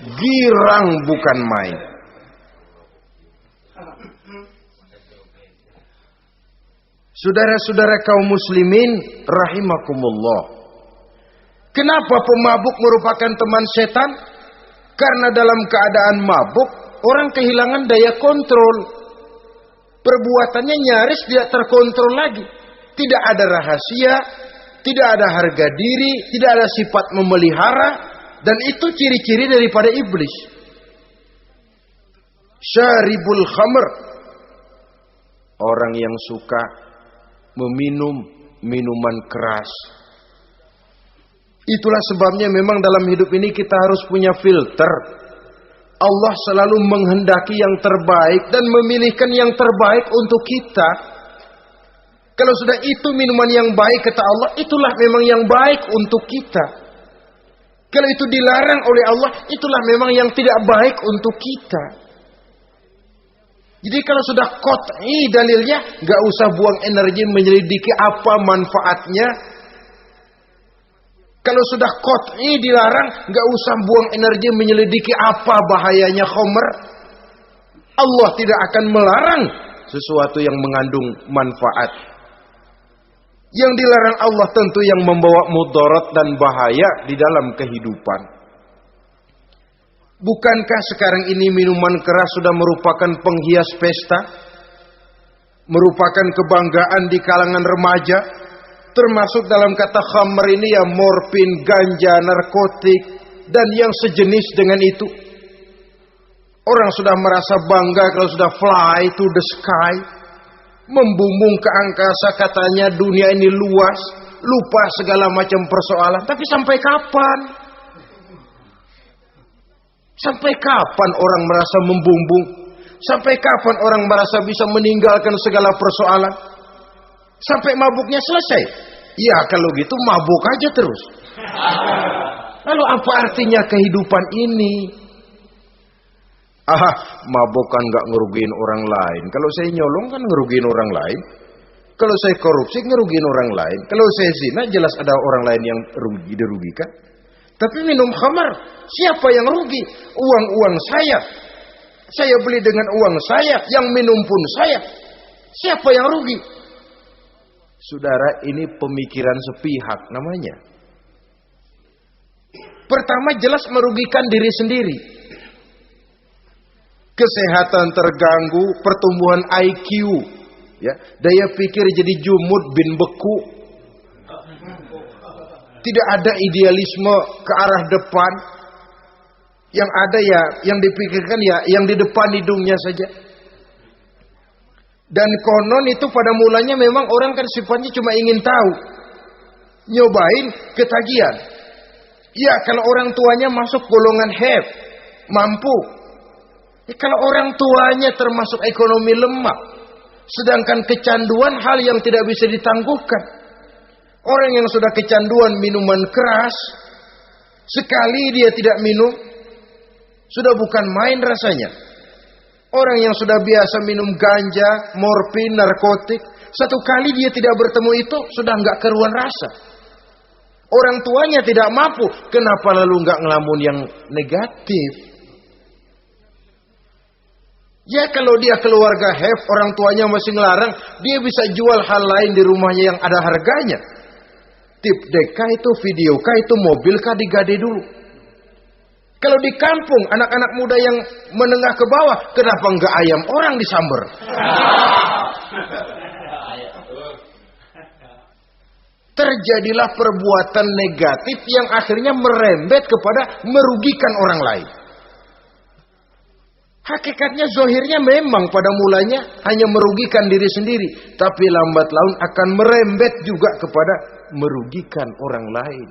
Girang bukan main. Saudara-saudara kaum muslimin rahimakumullah. Kenapa pemabuk merupakan teman setan? Karena dalam keadaan mabuk, orang kehilangan daya kontrol. Perbuatannya nyaris tidak terkontrol lagi. Tidak ada rahasia, tidak ada harga diri, tidak ada sifat memelihara, dan itu ciri-ciri daripada iblis. Syaribul khamr. Orang yang suka meminum minuman keras. Itulah sebabnya memang dalam hidup ini kita harus punya filter. Allah selalu menghendaki yang terbaik dan memilihkan yang terbaik untuk kita. Kalau sudah itu minuman yang baik kata Allah, itulah memang yang baik untuk kita. Kalau itu dilarang oleh Allah, itulah memang yang tidak baik untuk kita. Jadi kalau sudah qat'i dalilnya, gak usah buang energi menyelidiki apa manfaatnya. Kalau sudah qat'i dilarang, gak usah buang energi menyelidiki apa bahayanya khamr. Allah tidak akan melarang sesuatu yang mengandung manfaat. Yang dilarang Allah tentu yang membawa mudarat dan bahaya di dalam kehidupan. Bukankah sekarang ini minuman keras sudah merupakan penghias pesta? Merupakan kebanggaan di kalangan remaja? Termasuk dalam kata khamr ini ya morfin, ganja, narkotik, dan yang sejenis dengan itu. Orang sudah merasa bangga kalau sudah fly to the sky. Membumbung ke angkasa, katanya dunia ini luas. Lupa segala macam persoalan. Tapi sampai kapan? Sampai kapan orang merasa membumbung? Sampai kapan orang merasa bisa meninggalkan segala persoalan? Sampai mabuknya selesai? Ya kalau gitu mabuk aja terus. Lalu apa artinya kehidupan ini? Mabuk kan gak ngerugiin orang lain. Kalau saya nyolong kan ngerugiin orang lain. Kalau saya korupsi ngerugiin orang lain. Kalau saya zina jelas ada orang lain yang dirugikan. Tapi minum khamar, siapa yang rugi? Uang-uang saya. Saya beli dengan uang saya, yang minum pun saya. Siapa yang rugi? Saudara, ini pemikiran sepihak namanya. Pertama jelas merugikan diri sendiri. Kesehatan terganggu, pertumbuhan IQ, ya, daya pikir jadi jumud bin beku. Tidak ada idealisme ke arah depan. Yang ada ya, yang dipikirkan ya, yang di depan hidungnya saja. Dan konon itu pada mulanya memang orang kan sifatnya cuma ingin tahu. Nyobain ketagihan. Ya kalau orang tuanya masuk golongan have, mampu. Ya, kalau orang tuanya termasuk ekonomi lemah. Sedangkan kecanduan hal yang tidak bisa ditangguhkan. Orang yang sudah kecanduan minuman keras, Sekali dia tidak minum, sudah bukan main rasanya. Orang yang sudah biasa minum ganja, morfin, narkotik, satu kali dia tidak bertemu itu, sudah nggak keruan rasa. Orang tuanya tidak mampu, kenapa lalu nggak ngelamun yang negatif? Ya kalau dia keluarga have, orang tuanya masih ngelarang, dia bisa jual hal lain di rumahnya yang ada harganya. Tip deka itu, video kah itu, mobil kah digade dulu. Kalau di kampung, anak-anak muda yang menengah ke bawah, kenapa nggak ayam orang disamber? Terjadilah perbuatan negatif yang akhirnya merembet kepada merugikan orang lain. Hakikatnya zohirnya memang pada mulanya hanya merugikan diri sendiri, tapi lambat laun akan merembet juga kepada merugikan orang lain.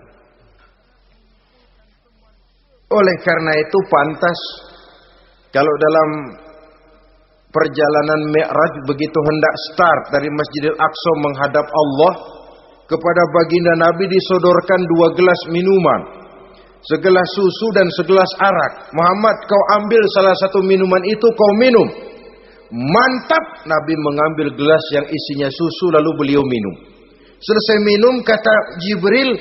Oleh karena itu pantas kalau dalam perjalanan Mi'raj begitu hendak start dari Masjidil Aqsa menghadap Allah, kepada baginda Nabi disodorkan 2 gelas minuman, segelas susu dan segelas arak. Muhammad, kau ambil salah satu minuman itu, kau minum. Mantap. Nabi mengambil gelas yang isinya susu lalu beliau minum. Selesai minum kata Jibril,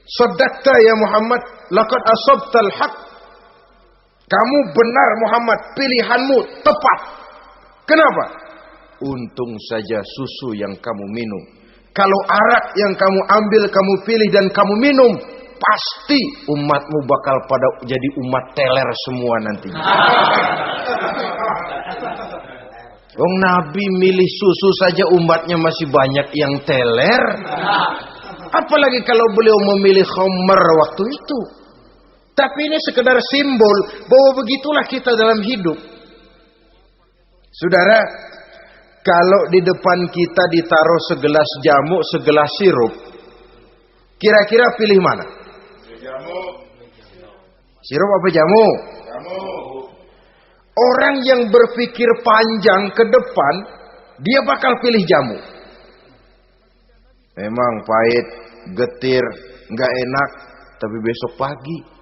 "Shaddaqta ya Muhammad, laqad asabtal haq." Kamu benar Muhammad, pilihanmu tepat. Kenapa? Untung saja susu yang kamu minum. Kalau arak yang kamu ambil, kamu pilih dan kamu minum, pasti umatmu bakal pada jadi umat teler semua nanti. Nabi milih susu saja umatnya masih banyak yang teler. Apalagi kalau beliau memilih khamr waktu itu. Tapi ini sekedar simbol bahwa begitulah kita dalam hidup. Saudara, kalau di depan kita ditaruh segelas jamu, segelas sirup, kira-kira pilih mana? Jamu. Sirup apa jamu? Jamu. Orang yang berpikir panjang ke depan, dia bakal pilih jamu. Memang pahit, getir, nggak enak, tapi besok pagi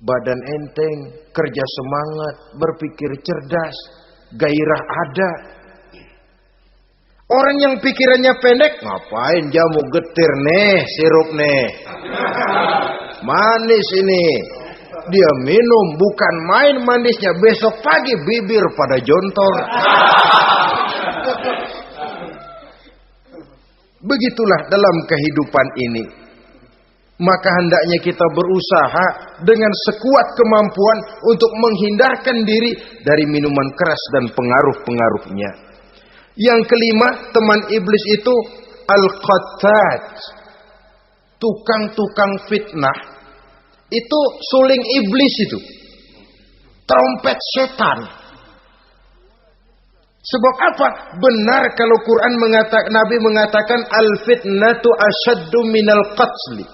badan enteng, kerja semangat, berpikir cerdas, gairah ada. Orang yang pikirannya pendek, ngapain jamu getir nih, sirup nih, manis ini. Dia minum, bukan main manisnya, besok pagi bibir pada jontor. Begitulah dalam kehidupan ini. Maka hendaknya kita berusaha dengan sekuat kemampuan untuk menghindarkan diri dari minuman keras dan pengaruh-pengaruhnya. Yang kelima, teman iblis itu al-qattat, tukang-tukang fitnah. Itu suling iblis itu, trompet setan. Sebab apa? Benar kalau Quran mengatakan, Nabi mengatakan al-fitnatu asyaddu minal qatli.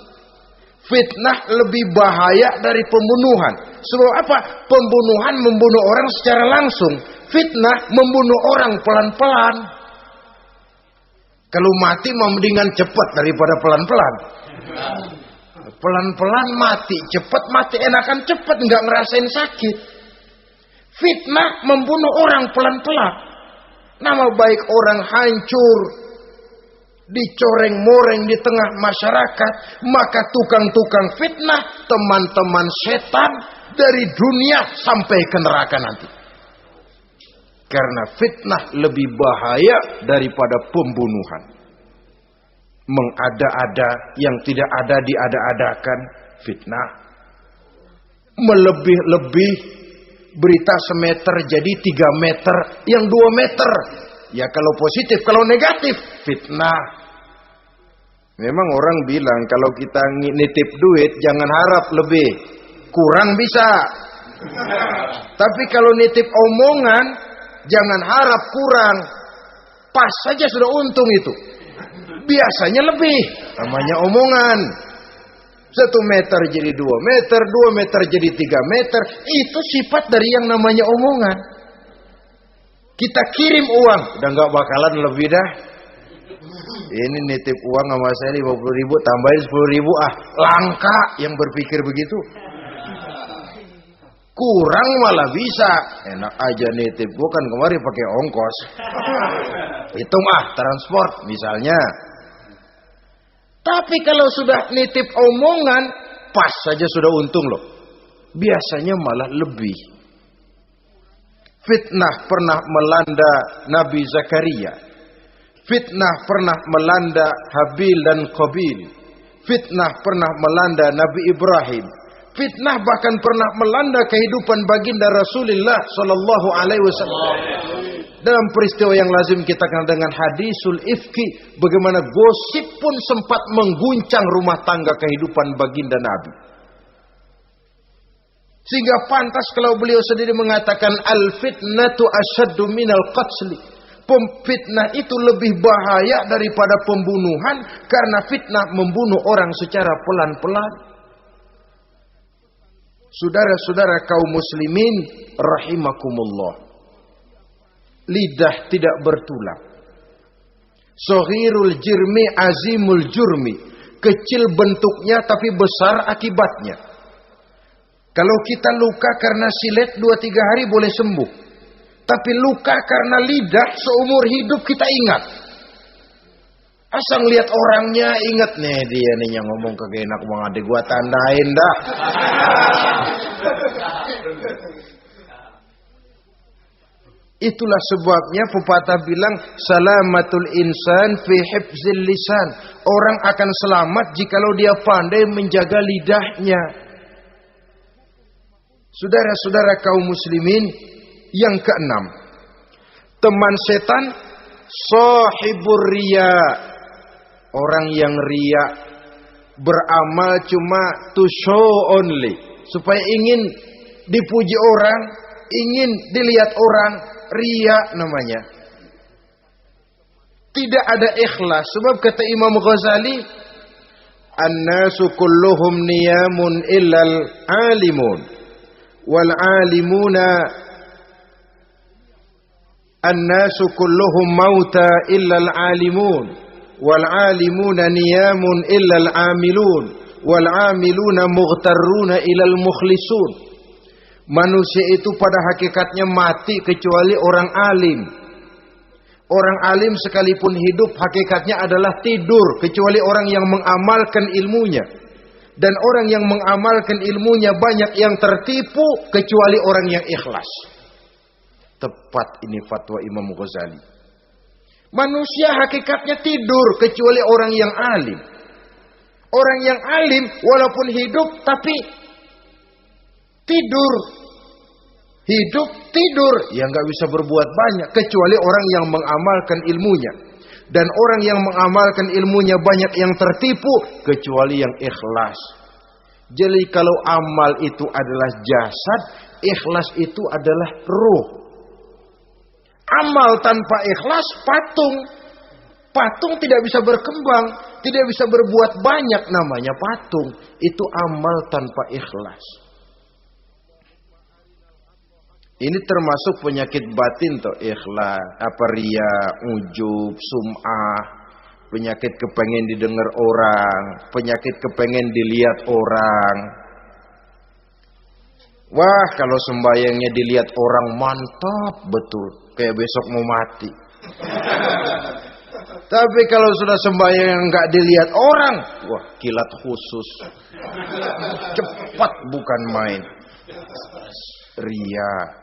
Fitnah lebih bahaya dari pembunuhan. Sebab apa? Pembunuhan membunuh orang secara langsung. Fitnah membunuh orang pelan-pelan. Kalau mati mendingan cepat daripada pelan-pelan. Pelan-pelan mati, cepat mati enakan cepat, nggak ngerasain sakit. Fitnah membunuh orang pelan-pelan. Nama baik orang hancur, dicoreng-moreng di tengah masyarakat. Maka tukang-tukang fitnah, teman-teman setan dari dunia sampai ke neraka nanti. Karena fitnah lebih bahaya daripada pembunuhan. Mengada-ada yang tidak ada diada-adakan, fitnah. Melebih-lebih, berita semeter jadi 3 meter, yang 2 meter. Ya kalau positif, kalau negatif, fitnah. Memang orang bilang kalau kita nitip duit jangan harap lebih, kurang bisa. Tapi kalau nitip omongan jangan harap kurang, pas saja sudah untung itu. Biasanya lebih, namanya omongan. 1 meter jadi 2 meter, 2 meter jadi 3 meter. Itu sifat dari yang namanya omongan. Kita kirim uang, udah gak bakalan lebih dah. Ini nitip uang sama saya 50.000, tambahin 10.000, langka yang berpikir begitu. Kurang malah bisa. Enak aja nitip, gua kan kemarin pakai ongkos. Hitung transport misalnya. Tapi kalau sudah nitip omongan, pas saja sudah untung loh. Biasanya malah lebih. Fitnah pernah melanda Nabi Zakaria. Fitnah pernah melanda Habil dan Qabil. Fitnah pernah melanda Nabi Ibrahim. Fitnah bahkan pernah melanda kehidupan baginda Rasulullah sallallahu alaihi wasallam. Dalam peristiwa yang lazim kita kenal dengan hadisul ifki, bagaimana gosip pun sempat mengguncang rumah tangga kehidupan baginda Nabi. Sehingga pantas kalau beliau sendiri mengatakan al-fitnatu asyaddu minal qatli. Fitnah itu lebih bahaya daripada pembunuhan, karena fitnah membunuh orang secara pelan-pelan. Saudara-saudara kaum muslimin rahimakumullah. Lidah tidak bertulang. Soghirul jirmi azimul jurmi. Kecil bentuknya tapi besar akibatnya. Kalau kita luka karena silet 2-3 hari boleh sembuh. Tapi luka karena lidah seumur hidup kita ingat. Asal lihat orangnya ingat nih, dia nih yang ngomong kagak enak bang adik gua tandain dah. Itulah sebabnya pepatah bilang salamatul insan fi hifzil lisan. Orang akan selamat jikalau dia pandai menjaga lidahnya. Saudara-saudara kaum muslimin, yang keenam, teman setan sahibur riya. Orang yang riya, beramal cuma to show only, supaya ingin dipuji orang, ingin dilihat orang, riya namanya. Tidak ada ikhlas. Sebab kata Imam Ghazali, an-nasu kulluhum niyamun illal alimun, wal alimuna an-nasu kulluhum mauta illal alimun, wal alimuna niyamun illal amilun, wal amiluna mughtarruna ilal mukhlisun. Manusia itu pada hakikatnya mati kecuali orang alim. Orang alim sekalipun hidup hakikatnya adalah tidur, kecuali orang yang mengamalkan ilmunya. Dan orang yang mengamalkan ilmunya banyak yang tertipu, kecuali orang yang ikhlas. Tepat ini fatwa Imam Ghazali. Manusia hakikatnya tidur kecuali orang yang alim. Orang yang alim walaupun hidup tapi tidur. Hidup tidur, ya nggak bisa berbuat banyak kecuali orang yang mengamalkan ilmunya. Dan orang yang mengamalkan ilmunya banyak yang tertipu kecuali yang ikhlas. Jadi kalau amal itu adalah jasad, ikhlas itu adalah ruh. Amal tanpa ikhlas patung. Patung tidak bisa berkembang, tidak bisa berbuat banyak, namanya patung. Itu amal tanpa ikhlas. Ini termasuk penyakit batin toh, ikhlas, riya, ujub, sum'ah, penyakit kepengen didengar orang, penyakit kepengen dilihat orang. Wah, kalau sembayangnya dilihat orang mantap betul, kayak besok mau mati. Tapi kalau sudah sembahyang nggak dilihat orang, wah kilat khusus, cepat bukan main. Riya.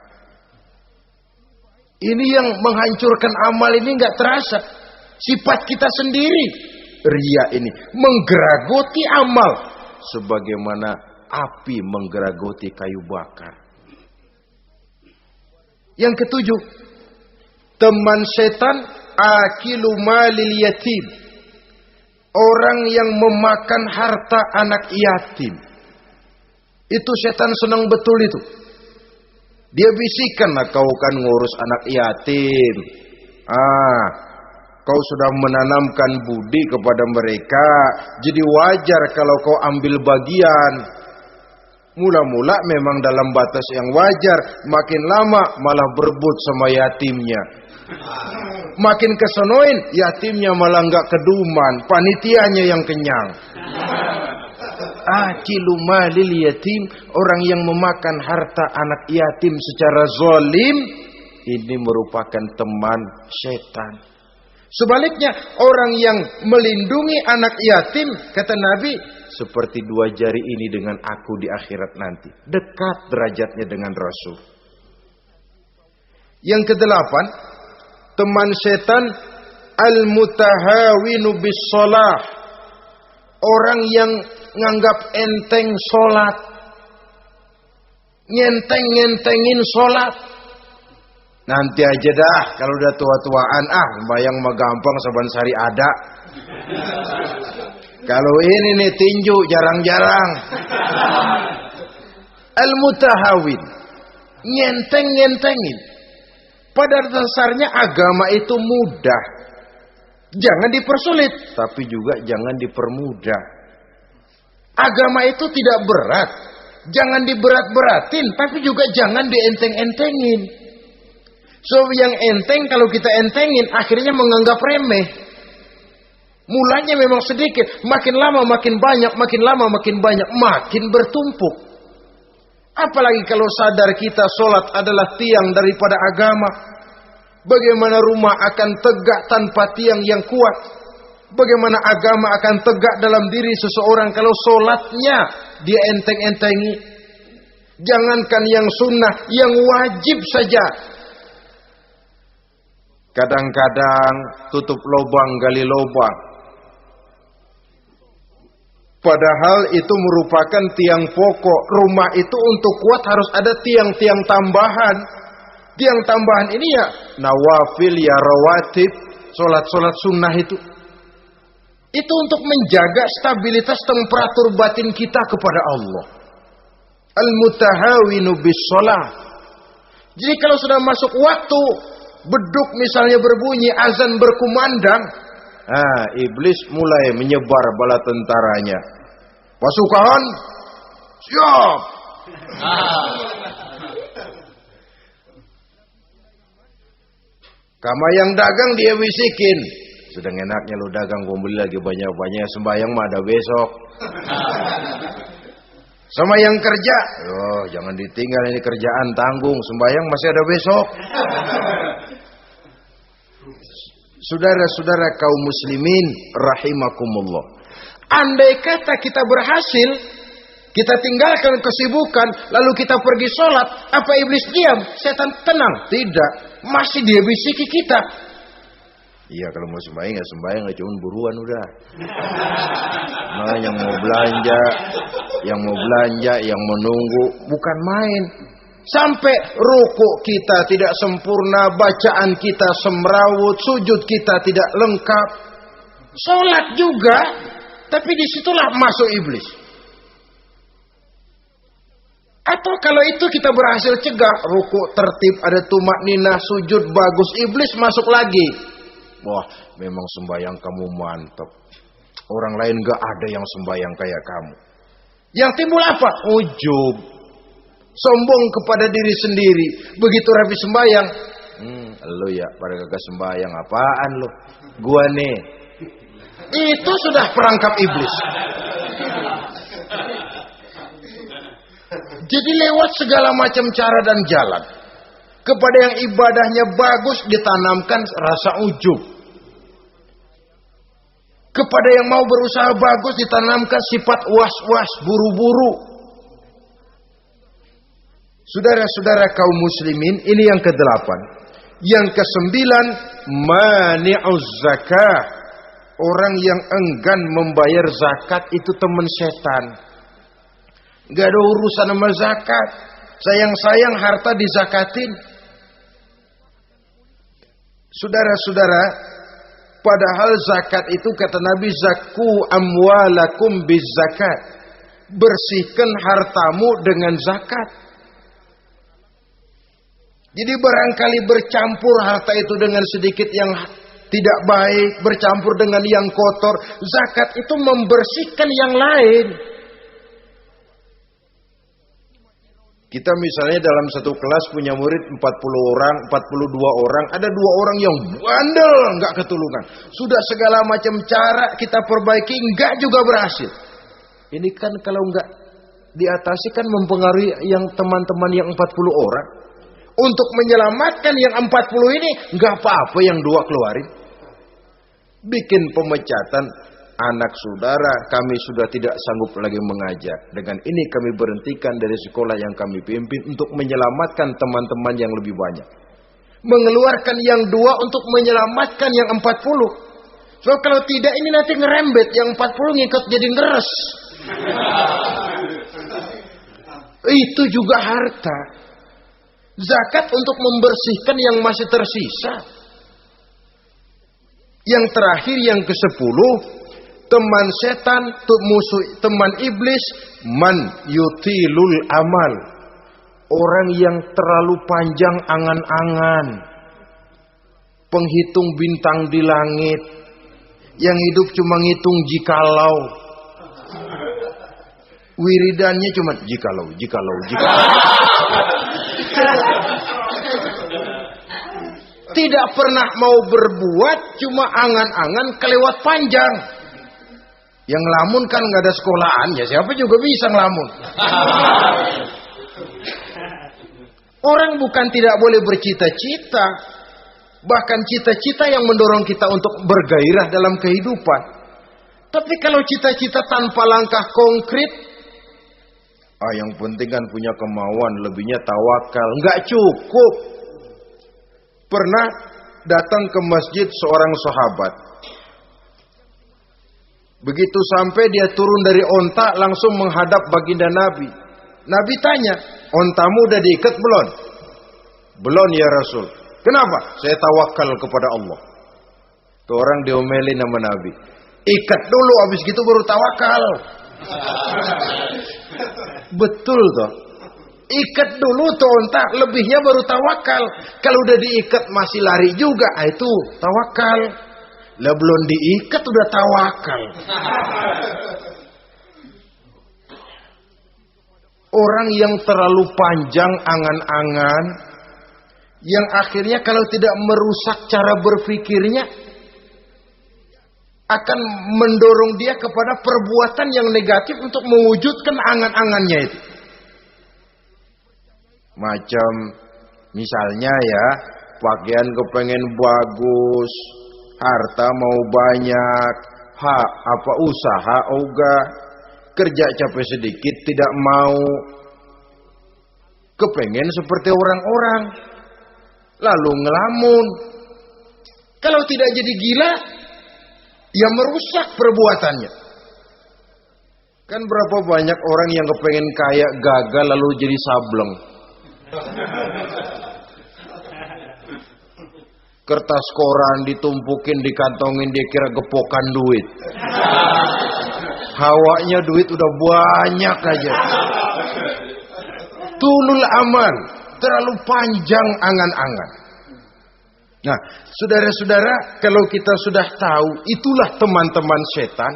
Ini yang menghancurkan amal ini nggak terasa. Sifat kita sendiri. Riya ini menggeragoti amal. Sebagaimana api menggeragoti kayu bakar. Yang ketujuh. Teman setan akilu malil yatim. Orang yang memakan harta anak yatim. Itu setan senang betul itu. Dia bisikan, kau kan ngurus anak yatim. Kau sudah menanamkan budi kepada mereka. Jadi wajar kalau kau ambil bagian. Mula-mula memang dalam batas yang wajar. Makin lama malah berebut sama yatimnya. Makin kesonoin, yatimnya malah nggak keduman, panitianya yang kenyang. Akilu malil yatim, orang yang memakan harta anak yatim secara zalim, ini merupakan teman setan. Sebaliknya, orang yang melindungi anak yatim, kata Nabi, seperti dua jari ini dengan aku di akhirat nanti. Dekat derajatnya dengan Rasul. Yang kedelapan, teman setan al-mutahawinu bis shalah. Orang yang nganggap enteng sholat, ngenteng-ngentengin sholat. Nanti aja dah, kalau udah tua-tuaan, sembahyang mah gampang, saban sari ada. Kalau ini nih tinju jarang-jarang. Al-mutahawin, ngenteng-ngentengin. Pada dasarnya agama itu mudah. Jangan dipersulit, tapi juga jangan dipermudah. Agama itu tidak berat. Jangan diberat-beratin, tapi juga jangan dienteng-entengin. So yang enteng kalau kita entengin, akhirnya menganggap remeh. Mulanya memang sedikit, makin lama makin banyak, makin lama makin banyak, makin bertumpuk. Apalagi kalau sadar kita sholat adalah tiang daripada agama. Bagaimana rumah akan tegak tanpa tiang yang kuat? Bagaimana agama akan tegak dalam diri seseorang kalau sholatnya dia enteng-entengi? Jangankan yang sunnah, yang wajib saja. Kadang-kadang tutup lubang gali lubang. Padahal itu merupakan tiang pokok. Rumah itu untuk kuat harus ada tiang-tiang tambahan. Tiang tambahan ini ya nawafil, ya rawatib, solat-solat sunnah itu. Itu untuk menjaga stabilitas temperatur batin kita kepada Allah. Al-mutahawinu bis shalah. Jadi kalau sudah masuk waktu, beduk misalnya berbunyi, azan berkumandang, iblis mulai menyebar bala tentaranya. Pasukan, siap. Kama yang dagang dia bisikin, sedang enaknya lu dagang, gua beli lagi banyak-banyak, sembahyang mah ada besok. Sama yang kerja, jangan ditinggal ini kerjaan, tanggung, sembahyang masih ada besok. Saudara-saudara kaum muslimin rahimakumullah. Andai kata kita berhasil, kita tinggalkan kesibukan, lalu kita pergi sholat, apa iblis diam? Setan tenang? Tidak. Masih dia bisiki kita. Iya, kalau mau sembahyang ya sembahyang, nggak cuma buruan udah. Nah, yang mau belanja, yang menunggu, bukan main. Sampai ruku kita tidak sempurna, bacaan kita semrawut, sujud kita tidak lengkap. Sholat juga, tapi disitulah masuk iblis. Atau kalau itu kita berhasil cegah, ruku tertib, ada tumakninah, sujud bagus, iblis masuk lagi. Wah, memang sembahyang kamu mantap. Orang lain gak ada yang sembahyang kayak kamu. Yang timbul apa? Ujub. Sombong kepada diri sendiri. Begitu rapi sembahyang, lu ya pada kagak sembahyang, apaan lu? Gua nih. Itu sudah perangkap iblis. Jadi lewat segala macam cara dan jalan, kepada yang ibadahnya bagus ditanamkan rasa ujub. Kepada yang mau berusaha bagus ditanamkan sifat was-was, buru-buru. Saudara-saudara kaum muslimin, ini yang ke-8. Yang ke-9, mani'uz zakah. Orang yang enggan membayar zakat itu teman setan. Gak ada urusan sama zakat. Sayang-sayang harta dizakatin. Saudara-saudara, padahal zakat itu kata Nabi, zakku amwalakum biz zakat. Bersihkan hartamu dengan zakat. Jadi barangkali bercampur harta itu dengan sedikit yang tidak baik, bercampur dengan yang kotor. Zakat itu membersihkan yang lain. Kita misalnya dalam satu kelas punya murid 40 orang, 42 orang, ada 2 orang yang bandel, nggak ketulungan. Sudah segala macam cara kita perbaiki, nggak juga berhasil. Ini kan kalau nggak diatasi kan mempengaruhi yang teman-teman yang 40 orang. Untuk menyelamatkan yang 40 ini, nggak apa-apa yang 2 keluarin. Bikin pemecatan. Anak saudara, kami sudah tidak sanggup lagi mengajar. Dengan ini kami berhentikan dari sekolah yang kami pimpin untuk menyelamatkan teman-teman yang lebih banyak. Mengeluarkan yang 2 untuk menyelamatkan yang 40. So kalau tidak ini nanti ngerembet, yang 40 ngikut jadi ngeres. Itu juga harta. Zakat untuk membersihkan yang masih tersisa. Yang terakhir yang ke-10, teman setan, musuh, teman iblis, man yutilul amal. Orang yang terlalu panjang angan-angan. Penghitung bintang di langit. Yang hidup cuma ngitung jikalau. Wiridannya cuma jikalau. Tidak pernah mau berbuat, cuma angan-angan kelewat panjang. Yang ngelamun kan nggak ada sekolahan, ya siapa juga bisa ngelamun. Orang bukan tidak boleh bercita-cita, bahkan cita-cita yang mendorong kita untuk bergairah dalam kehidupan. Tapi kalau cita-cita tanpa langkah konkret, yang penting kan punya kemauan, lebihnya tawakal, nggak cukup. Pernah datang ke masjid seorang sahabat. Begitu sampai dia turun dari onta langsung menghadap baginda Nabi. Nabi tanya, ontamu udah diikat belum? Belum ya Rasul. Kenapa? Saya tawakal kepada Allah. Tuh orang diomelin sama Nabi. Ikat dulu, habis gitu baru tawakal. Betul toh. Ikat dulu tuh onta, lebihnya baru tawakal. Kalau udah diikat masih lari juga, itu tawakal. Lah belum diikat udah tawakal. Orang yang terlalu panjang angan-angan, yang akhirnya kalau tidak merusak cara berpikirnya, akan mendorong dia kepada perbuatan yang negatif untuk mewujudkan angan-angannya itu. Macam misalnya ya, pakaian kepengen bagus, harta mau banyak, usaha ogah, kerja capek sedikit tidak mau, kepengen seperti orang-orang, lalu ngelamun. Kalau tidak jadi gila, ya merusak perbuatannya. Kan berapa banyak orang yang kepengen kaya gagal lalu jadi sableng. Kertas koran ditumpukin, dikantongin, dia kira gepokan duit. Hawanya duit udah banyak aja. Tulul amal, terlalu panjang angan-angan. Nah, saudara-saudara, kalau kita sudah tahu itulah teman-teman setan,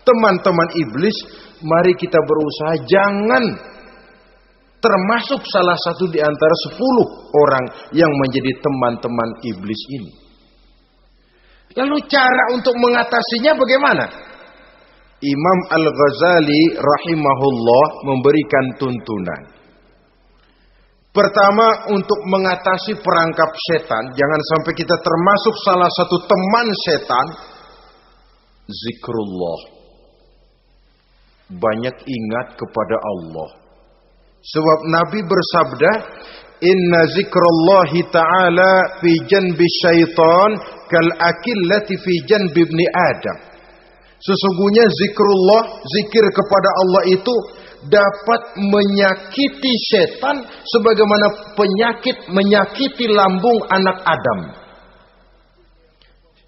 teman-teman iblis, mari kita berusaha jangan termasuk salah satu di antara 10 orang yang menjadi teman-teman iblis ini. Lalu cara untuk mengatasinya bagaimana? Imam Al-Ghazali rahimahullah memberikan tuntunan. Pertama, untuk mengatasi perangkap setan, jangan sampai kita termasuk salah satu teman setan, zikrullah. Banyak ingat kepada Allah. Sebab Nabi bersabda, inna zikrallahi ta'ala fi janbi syaitan kal akillati fi janbi ibni Adam. Sesungguhnya zikrullah, zikir kepada Allah itu dapat menyakiti setan sebagaimana penyakit menyakiti lambung anak Adam.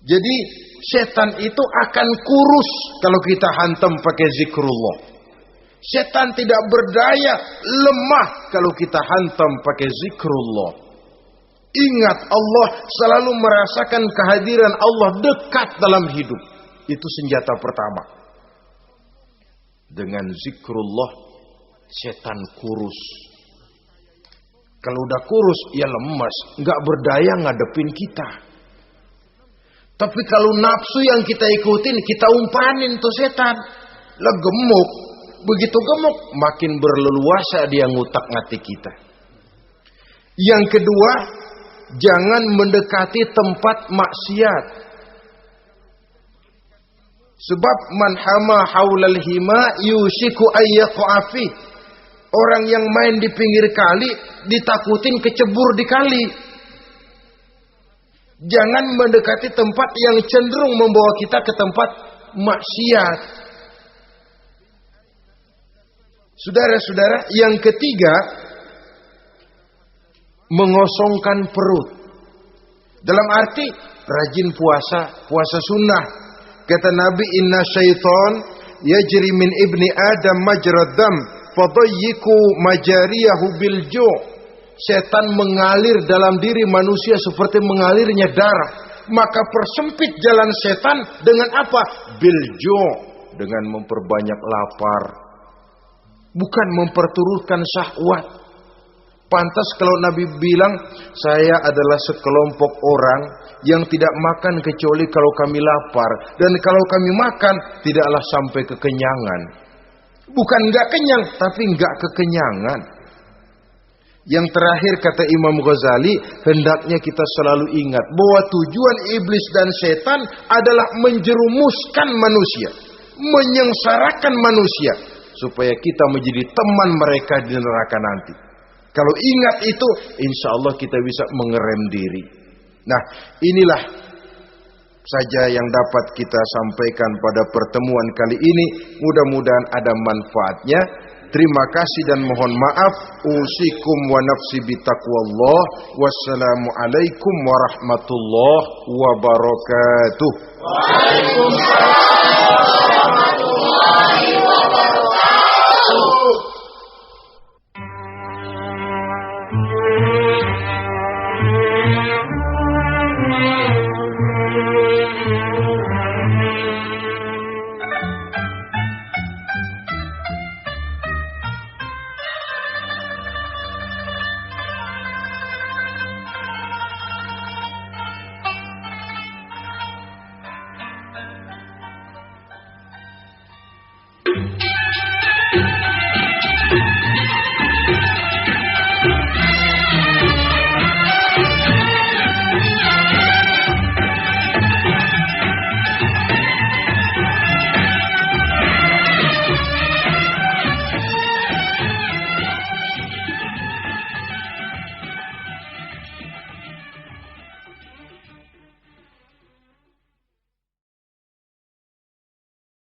Jadi setan itu akan kurus kalau kita hantam pakai zikrullah. Setan tidak berdaya, lemah kalau kita hantam pakai zikrullah. Ingat Allah, selalu merasakan kehadiran Allah dekat dalam hidup. Itu senjata pertama. Dengan zikrullah, setan kurus. Kalau udah kurus, ya lemas, nggak berdaya ngadepin kita. Tapi kalau nafsu yang kita ikutin, kita umpanin tuh setan. Lah gemuk, begitu gemuk, makin berleluasa dia ngutak-ngatik kita. Yang kedua, jangan mendekati tempat maksiat. Sebab man hama haulal hima yusiku ayyaqafi. Orang yang main di pinggir kali ditakutin kecebur di kali. Jangan mendekati tempat yang cenderung membawa kita ke tempat maksiat. Saudara-saudara, yang ketiga, mengosongkan perut. Dalam arti rajin puasa sunnah. Kata Nabi, inna syaitan yajri min ibni adam majrad dam fadayyiku majariyahu bil ju'. Setan mengalir dalam diri manusia seperti mengalirnya darah. Maka persempit jalan setan dengan apa? Bil ju', dengan memperbanyak lapar. Bukan memperturutkan syahwat. Pantas kalau Nabi bilang, saya adalah sekelompok orang yang tidak makan kecuali kalau kami lapar. Dan kalau kami makan, tidaklah sampai kekenyangan. Bukan enggak kenyang, tapi enggak kekenyangan. Yang terakhir kata Imam Ghazali, hendaknya kita selalu ingat bahwa tujuan iblis dan setan adalah menjerumuskan manusia, menyengsarakan manusia, supaya kita menjadi teman mereka di neraka nanti. Kalau ingat itu, insya Allah kita bisa mengerem diri. Nah, inilah saja yang dapat kita sampaikan pada pertemuan kali ini. Mudah-mudahan ada manfaatnya. Terima kasih dan mohon maaf. Usikum wa nafsi bitaqwallah. Wassalamualaikum warahmatullahi wabarakatuh. Waalaikumsalam warahmatullahi wabarakatuh.